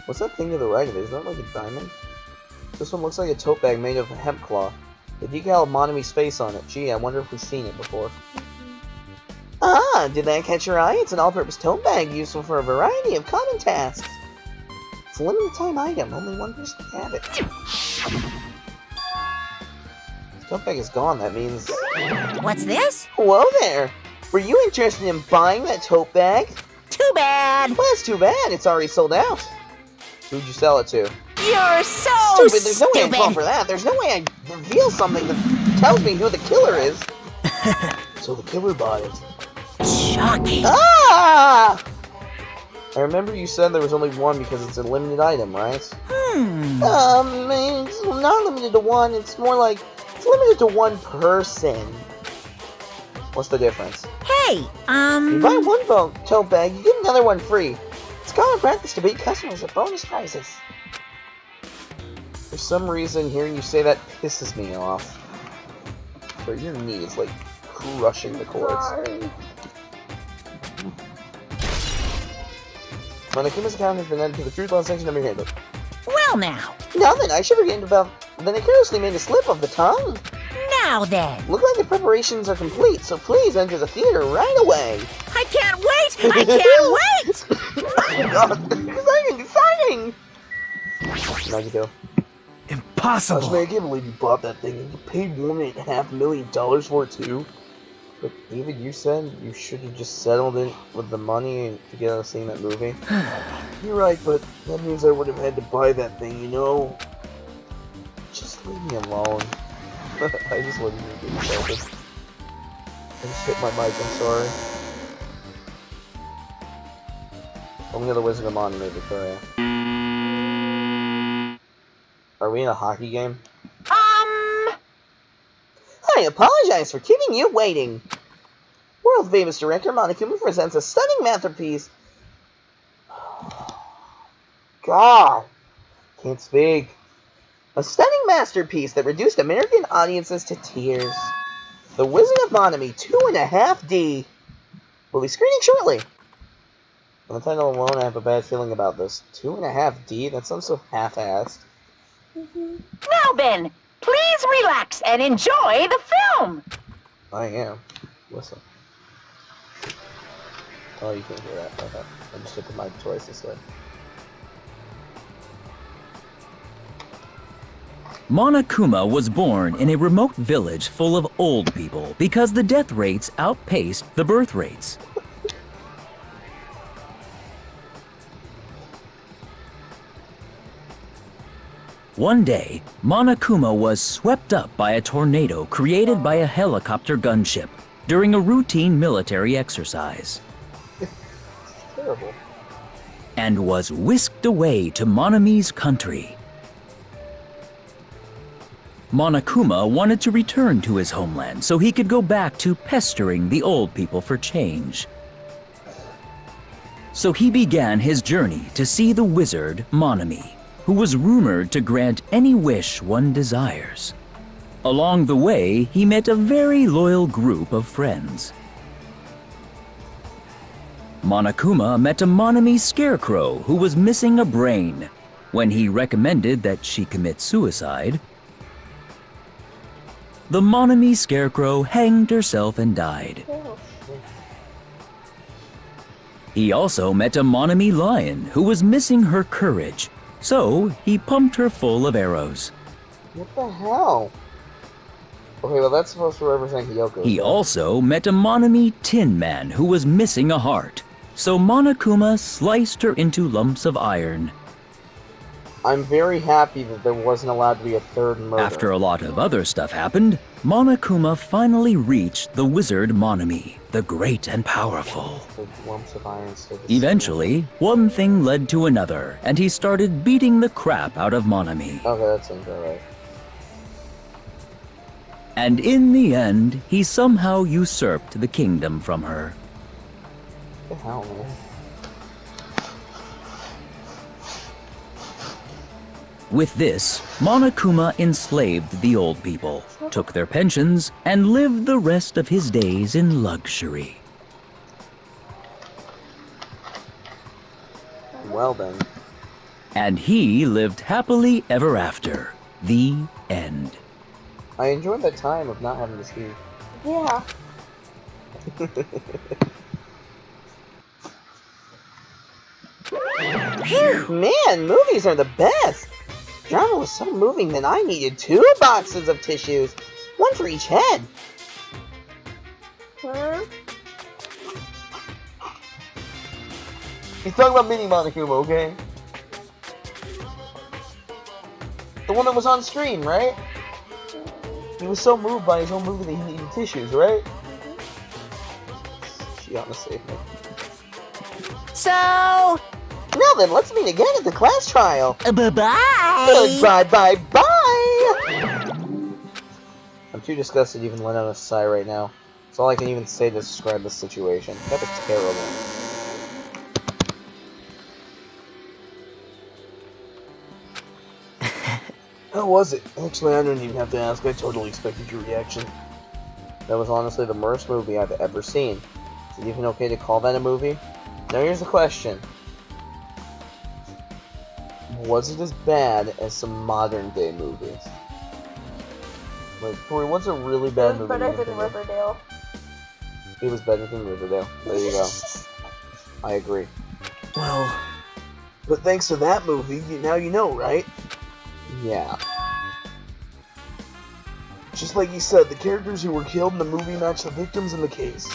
What's that thing to the right of it? Is that like a diamond? This one looks like a tote bag made of hemp cloth. The decal of Monami's face on it. Gee, I wonder if we've seen it before. Ah, did that catch your eye? It's an all-purpose tote bag useful for a variety of common tasks. It's a limited time item. Only one person can have it. The tote bag is gone. That means... What's this? Hello there! Were you interested in buying that tote bag? Too bad. Well, that's too bad. It's already sold out. Who'd you sell it to? You're so Stupid. There's no way I'd fall for that. There's no way I'd reveal something that tells me who the killer is. So the killer bought it. Shocking. Ah! I remember you said there was only one because it's a limited item, right? It's not limited to one. It's more like it's limited to one person. What's the difference? Hey, You buy one tote bag, you get another one free. It's common practice to beat customers with bonus prizes. For some reason, hearing you say that pisses me off. But your knee is like crushing the cords. Sorry. Monokuma's account has been added to the Truth Below section of your handbook. well now. Now then, I should forget about... Then I carelessly made a slip of the tongue. Now then. Look like the preparations are complete, so please enter the theater right away. I can't wait! I can't wait! Exciting! Nagito. impossible. I can't believe you bought that thing and you paid $1.5 million for it too. But David, you said you should have just settled it with the money to get out of seeing that movie. You're right, but that means I would have had to buy that thing, you know? Just leave me alone. I just let you get insulted. I just hit my mic, I'm sorry. Only the Wizard of Monument, Victoria. Are we in a hockey game? I apologize for keeping you waiting. World famous director Monokuma presents a stunning masterpiece. God, can't speak. A stunning masterpiece that reduced American audiences to tears. The Wizard of Monami 2.5D will be screening shortly. On the title alone, I have a bad feeling about this. 2.5D? That sounds so half-assed. Now then, please relax and enjoy the film. I am. Listen. Oh, you can't hear that. Okay. I just hit the mic twice instead. Monokuma was born in a remote village full of old people because the death rates outpaced the birth rates. One day, Monokuma was swept up by a tornado created by a helicopter gunship during a routine military exercise. Terrible. And was whisked away to Monami's country. Monokuma wanted to return to his homeland so he could go back to pestering the old people for change. So he began his journey to see the wizard Monami, who was rumored to grant any wish one desires. Along the way, he met a very loyal group of friends. Monokuma met a Monami scarecrow who was missing a brain. When he recommended that she commit suicide, the Monami scarecrow hanged herself and died. He also met a Monami lion who was missing her courage, so he pumped her full of arrows. What the hell? Okay, well that's supposed to represent Hiyoko. He also met a Monami Tin Man who was missing a heart. So Monokuma sliced her into lumps of iron. I'm very happy that there wasn't allowed to be a third murder. After a lot of other stuff happened, Monokuma finally reached the wizard Monami, the great and powerful. The lumps of iron still Eventually, one thing led to another, and he started beating the crap out of Monami. Okay, that seems alright. And in the end, he somehow usurped the kingdom from her. What the hell, man? With this, Monokuma enslaved the old people, took their pensions, and lived the rest of his days in luxury. Well then. And he lived happily ever after. The end. I enjoyed that time of not having to speak. Yeah. Man, movies are the best! Drama was so moving that I needed 2 boxes of tissues. 1 for each head. He's talking about Mini Monokuma, okay? The one that was on screen, right? He was so moved by his own movie that he needed tissues, right? She ought to save me. So, Now then, let's meet again at the class trial. bye-bye. Bye. I'm too disgusted to even let out a sigh right now. That's all I can even say to describe this situation. That was terrible. How was it? Actually, I don't even have to ask. I totally expected your reaction. That was honestly the worst movie I've ever seen. Is it even okay to call that a movie? Now here's the question. Was it as bad as some modern day movies? Like, Tori, what's a really bad movie? Better than Riverdale. It was better than Riverdale. There you go. I agree. Well, but thanks to that movie, now you know, right? Yeah. Just like you said, the characters who were killed in the movie match the victims in the case.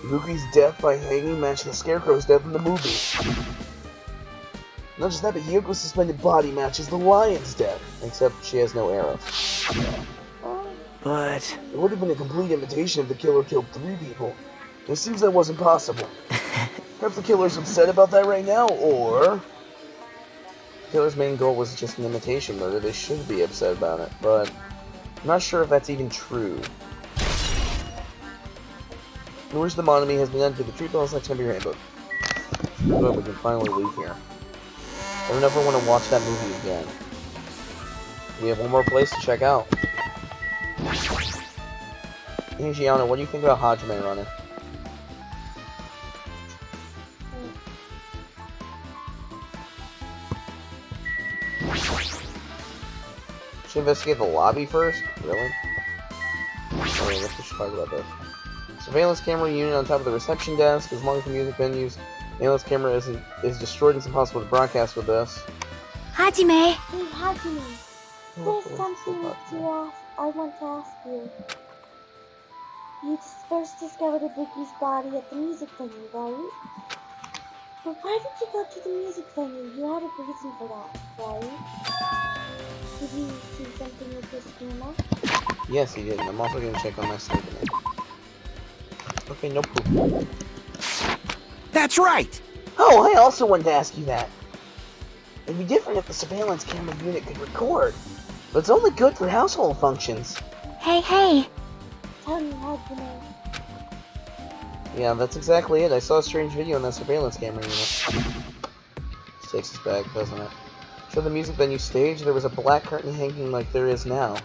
Yuki's death by hanging matched the Scarecrow's death in the movie. Not just that, but Hyoko's suspended body matches the Lion's death, except she has no arrows. But It would have been a complete imitation if the killer killed 3 people. It seems that wasn't possible. Perhaps the killer's upset about that right now, or the killer's main goal was just an imitation murder. They should be upset about it, but I'm not sure if that's even true. The worst of the Monami has been done to the truth on next time your handbook. Good, we can finally leave here. I don't ever want to watch that movie again. We have one more place to check out. Hey Gianna, what do you think about Hajime running? Should investigate the lobby first? Really? Alright, let's just talk about this. Surveillance camera unit on top of the reception desk. As long as the music venues surveillance camera is destroyed, it's impossible to broadcast with this. Hajime! Hey, Hajime. There's something I want to ask you. You first discovered Ibuki's body at the music venue, right? But why did you go to the music venue? You had a reason for that, right? Did you see something with this camera? Yes, he did. I'm also gonna check on my sleeping aid. Okay, no poop. that's right! Oh, I also wanted to ask you that. It'd be different if the surveillance camera unit could record, but it's only good for household functions. Hey! Tell me, Hajime. Yeah, that's exactly it. I saw a strange video on that surveillance camera unit. This takes us back, doesn't it? So the music venue stage, there was a black curtain hanging like there is now.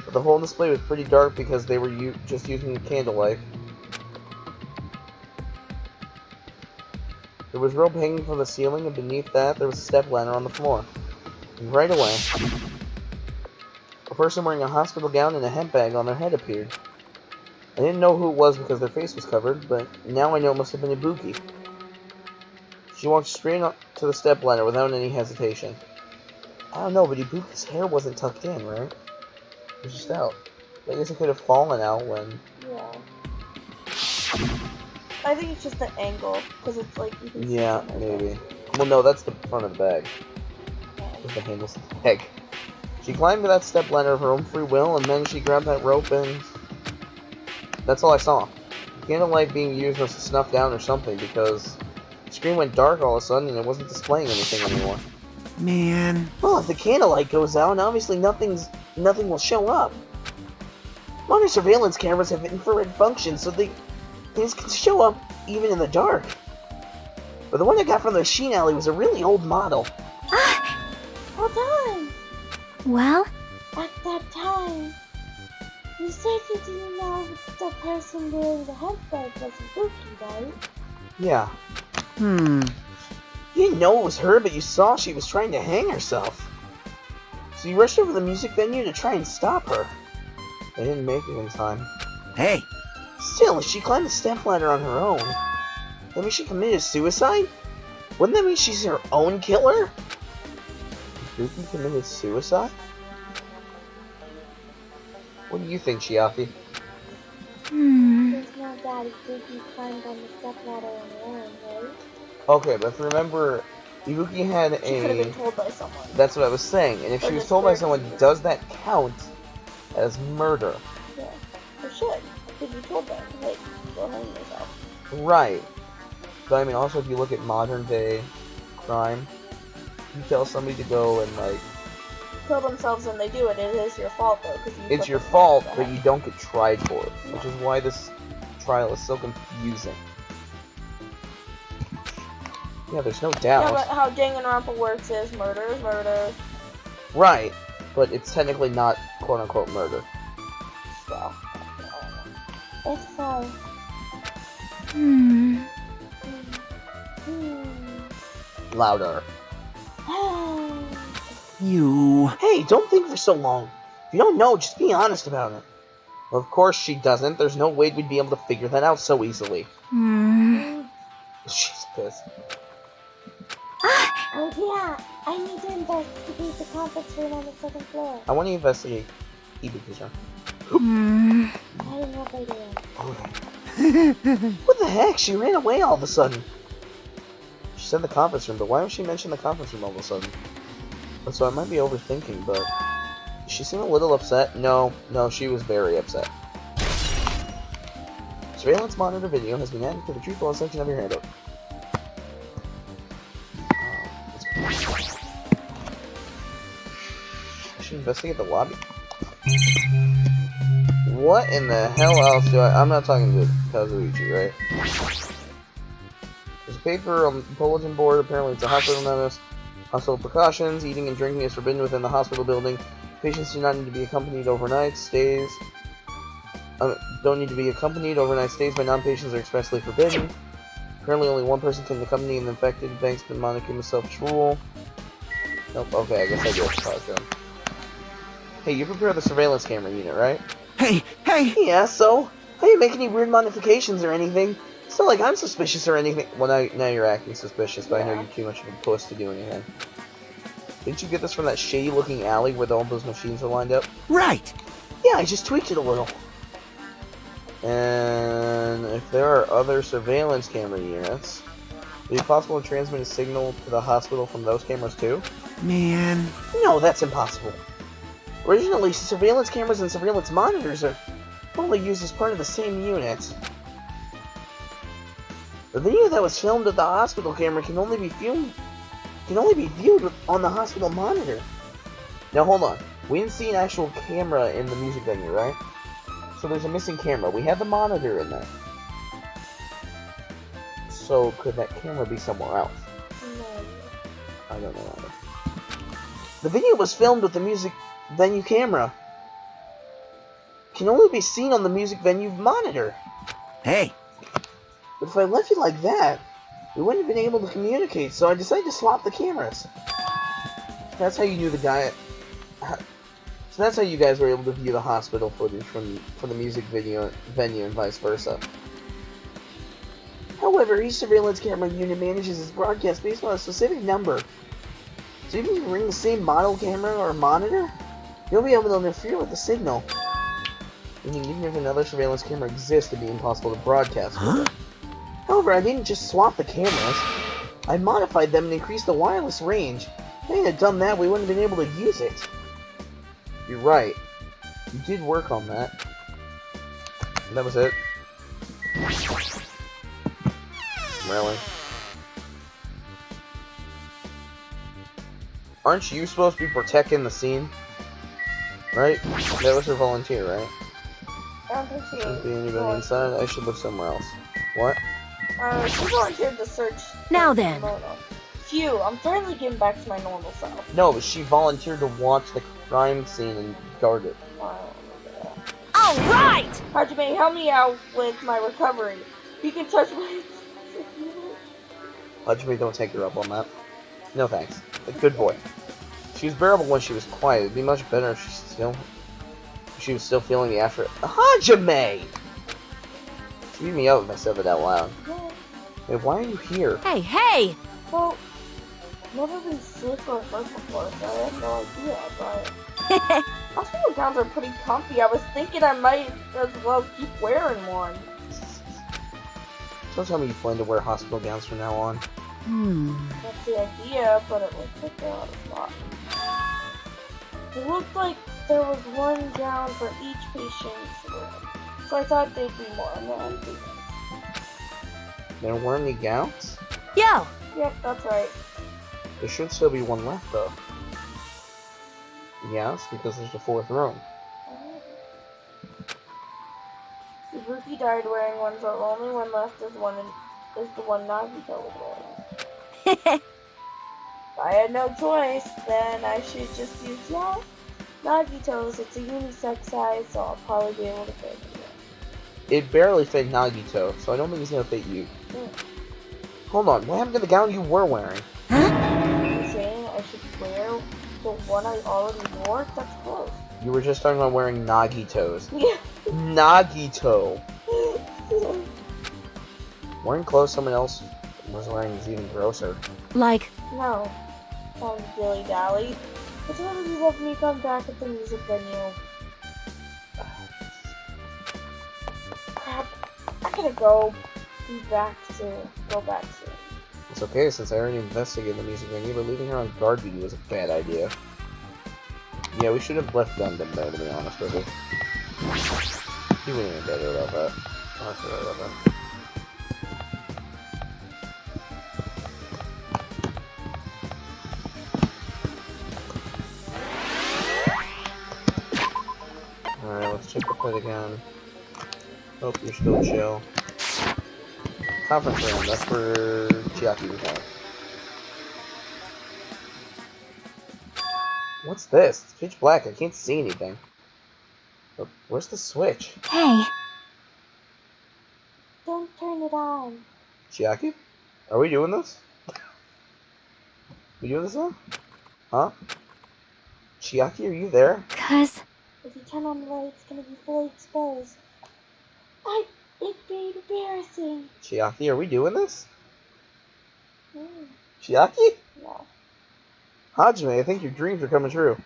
But the whole display was pretty dark because they were just using candlelight. There was rope hanging from the ceiling, and beneath that, there was a step ladder on the floor. And right away, a person wearing a hospital gown and a hemp bag on their head appeared. I didn't know who it was because their face was covered, but now I know it must have been Ibuki. She walked straight up to the step ladder without any hesitation. I don't know, but Ibuki's hair wasn't tucked in, right? It was just out. I guess it could have fallen out when... Yeah. I think it's just the angle, because it's like... You can see Yeah, it maybe. Well, no, that's the front of the bag. Just the handles of the bag. She climbed to that step ladder of her own free will, and then she grabbed that rope and... That's all I saw. The candlelight being used must have snuffed down or something, because the screen went dark all of a sudden and it wasn't displaying anything anymore. Man. Well, if the candlelight goes out, obviously nothing will show up. Modern surveillance cameras have infrared functions, so things can show up even in the dark. But the one I got from the machine alley was a really old model. Hold on! Well? At that time, you said you didn't know the person wearing the headband was Ibuki, right? Yeah. Hmm. You didn't know it was her, but you saw she was trying to hang herself. So you rushed over to the music venue to try and stop her. They didn't make it in time. Hey. Still, if she climbed the stepladder on her own, that means she committed suicide? Wouldn't that mean she's her own killer? Ibuki committed suicide? What do you think, Chiaki? There's no doubt Ibuki climbed on the stepladder on her own, right? Okay, but remember, Ibuki had She could have been told by someone. That's what I was saying. And if Or she was just told by very someone, confused. does that count as murder? Yeah, it should. Because you told them, hey, go hang yourself. Right. But I mean, also if you look at modern day crime, you tell somebody to go and like... Kill themselves when they do it, it is your fault though. Cause you It's put your them fault, back. but you don't get tried for it. Which is why this trial is so confusing. Yeah, there's no doubt. Yeah, but how Danganronpa works is murder is murder. Right. But it's technically not quote-unquote murder. Well, if so... Hmm. Louder. You. Hey, don't think for so long. If you don't know, just be honest about it. Well, of course she doesn't. There's no way we'd be able to figure that out so easily. She's pissed. Oh yeah, I need to investigate the conference room on the second floor. I want to investigate Ibuki's room. I don't know if I do. Okay. What the heck? She ran away all of a sudden. She said the conference room, but why would she mention the conference room all of a sudden? So I might be overthinking, but she seemed a little upset. No, she was very upset. Surveillance monitor video has been added to the truth law section of your handout. I should investigate the lobby. What in the hell else do I'm not talking to Kazuichi, right? There's a paper on the bulletin board. Apparently it's a hospital notice. Hospital precautions. Eating and drinking is forbidden within the hospital building. Patients do not need to be accompanied overnight. Stays don't need to be accompanied. Overnight stays by non-patients are expressly forbidden. Currently only one person can accompany an infected. Thanks to Monica selfish rule. Nope, okay, I guess I do have to talk to him. Hey, you prepare the surveillance camera unit, right? Hey. Yeah, so? I didn't make any weird modifications or anything. It's not like I'm suspicious or anything. Well, now you're acting suspicious, but I know you're too much of a puss to do anything. Didn't you get this from that shady-looking alley where all those machines are lined up? Right. Yeah, I just tweaked it a little. And if there are other surveillance camera units, would it be possible to transmit a signal to the hospital from those cameras too? Man. No, that's impossible. Originally, surveillance cameras and surveillance monitors are only used as part of the same unit. The video that was filmed at the hospital camera can only be viewed on the hospital monitor. Now hold on, we didn't see an actual camera in the music venue, right? So there's a missing camera. We had the monitor in there. So could that camera be somewhere else? No. I don't know either. The video was filmed with the music venue camera. Can only be seen on the music venue monitor. Hey. But if I left it like that, we wouldn't have been able to communicate, so I decided to swap the cameras. That's how you knew the guy... So that's how you guys were able to view the hospital footage from the music venue and vice versa. However, each surveillance camera unit manages its broadcast based on a specific number. So even if you bring the same model camera or monitor, you'll be able to interfere with the signal. Meaning even if another surveillance camera exists, it'd be impossible to broadcast with it. However, I didn't just swap the cameras. I modified them and increased the wireless range. If I hadn't done that, we wouldn't have been able to use it. You're right. You did work on that. And that was it. Really? Aren't you supposed to be protecting the scene? Right? That was her volunteer, right? I don't think she Shouldn't be anybody inside. I should look somewhere else. What? She volunteered to search. Now then. Phew, I'm finally getting back to my normal self. No, but she volunteered to watch the crime scene and guard it. All right! Hajime, help me out with my recovery. You can touch my... Hajime, don't take her up on that. No thanks. A good boy. She was bearable when she was quiet. It'd be much better if she was still feeling the after. Hajime! She beat me up if I said that out loud. Hey, why are you here? Hey, hey! Well, never been sick or hurt before, so I have no idea, but... Hospital gowns are pretty comfy. I was thinking I might as well keep wearing one. Don't tell me you plan to wear hospital gowns from now on. That's the idea, but it looks like they're out of stock. It looked like there was one gown for each patient's room, so I thought they'd be more on the empty. There weren't any gowns? Yo! Yep, that's right. There should still be one left, though. Yes, because there's the fourth room. Ibuki died wearing one, so the only one left is the one Nagito was wearing. If I had no choice, then I should just use Nagito's. It's a unisex size, so I'll probably be able to fit it. It barely fit Nagito, so I don't think it's gonna fit you. Hold on, what happened to the gown you were wearing? You're saying I should wear the one I already wore? That's close. You were just talking about wearing Nagito's. Yeah. Nagito! Wearing clothes someone else was wearing is even grosser. Like, No. Sounds dilly-dally. What time would you have me come back at the music venue? Crap. I gotta go back soon. It's okay, since I already investigated the music venue, but leaving her on guard duty was a bad idea. Yeah, we should have left Gundam there, to be honest with you. He wouldn't even better about that. Honestly, I love that. Alright, let's check the plate again. Hope you're still chill. Conference room, that's where Chiaki was at. What's this? It's pitch black, I can't see anything. But where's the switch? hey. Don't turn it on. Chiaki? Are we doing this? We doing this now? Huh? Chiaki, are you there? 'Cause... If you turn on the light, it's gonna be fully exposed. It'd be embarrassing. Chiaki, are we doing this? Mm, Chiaki? no. Hajime, I think your dreams are coming true.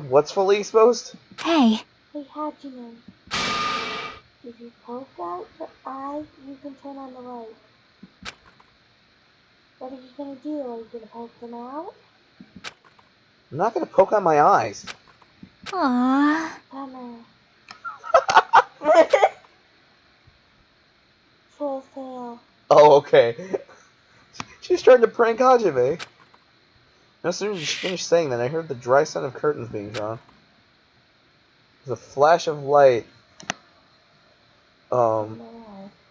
What's fully exposed? Hey. Hey, Hajime. If you poke out your eye, you can turn on the light. What are you gonna do? Are you gonna poke them out? I'm not gonna poke out my eyes. Aww. Bummer. Full fail. Oh, okay. She's trying to prank Hajime. As soon as she finished saying that, I heard the dry sound of curtains being drawn. There's a flash of light. Of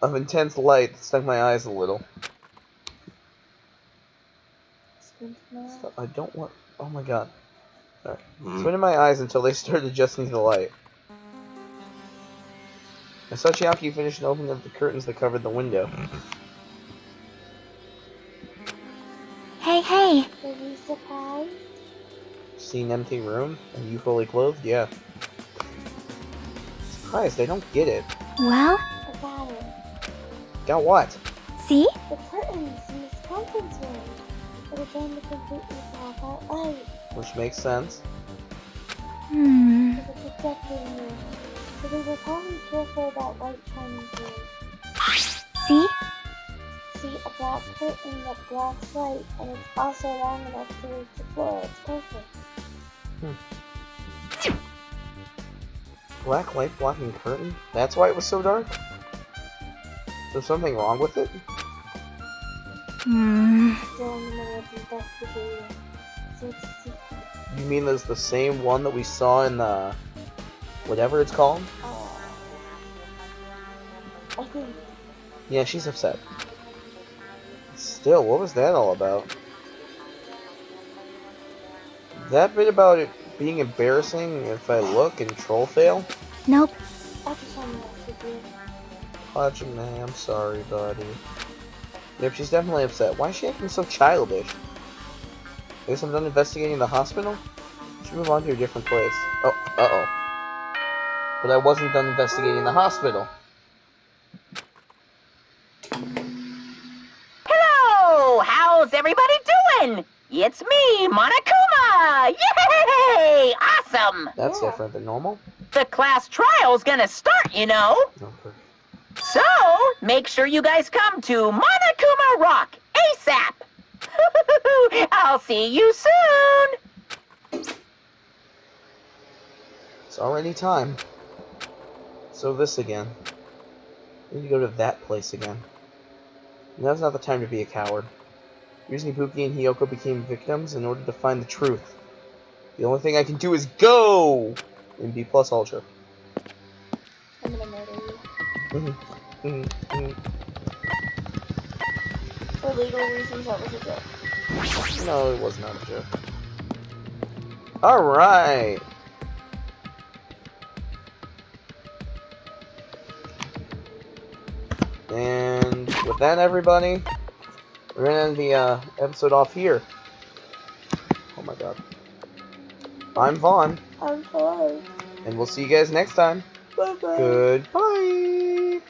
intense light that stung my eyes a little. Stop, I don't want... Oh my god. Alright. Squinted my eyes until they started adjusting to the light. I saw Chiaki finish and open up the curtains that covered the window. Hey, hey. Are you surprised? See an empty room? And you fully clothed? Yeah. Surprised, I don't get it. Well, I got it. Got what? see? The curtains in this conference room. for the game to completely fall that light. Which makes sense. Because it's exactly new. So they were probably careful about light shining through. See? See, a black curtain that blocks light, and it's also long enough to reach the floor. It's perfect. Black light blocking curtain? That's why it was so dark? Is there something wrong with it? Still in the middle of investigating. So it's a secret. You mean there's the same one that we saw in the... whatever it's called? I think. Yeah, she's upset. Still, what was that all about? That bit about it being embarrassing if I look and troll fail? Nope. I just want to mess with you. Hajime, I'm sorry, buddy. Yep, she's definitely upset. Why is she acting so childish? I guess I'm done investigating the hospital? Should move on to a different place. Oh, uh-oh. But I wasn't done investigating the hospital. Hello! How's everybody doing? It's me, Monokuma! Yay! Awesome! That's different than normal. The class trial's gonna start, you know. Okay. So, make sure you guys come to Monokuma Rock ASAP! I'll see you soon! It's already time. So this again. We need to go to that place again. Now's not the time to be a coward. Yuzuki and Hiyoko became victims in order to find the truth. The only thing I can do is go! In B+ Ultra. I'm gonna murder you. For legal reasons, that was a joke. No, it was not a joke. Alright! And with that, everybody, we're gonna end the episode off here. Oh my god. I'm Vaughn. I'm fine. And we'll see you guys next time. Bye-bye. Goodbye!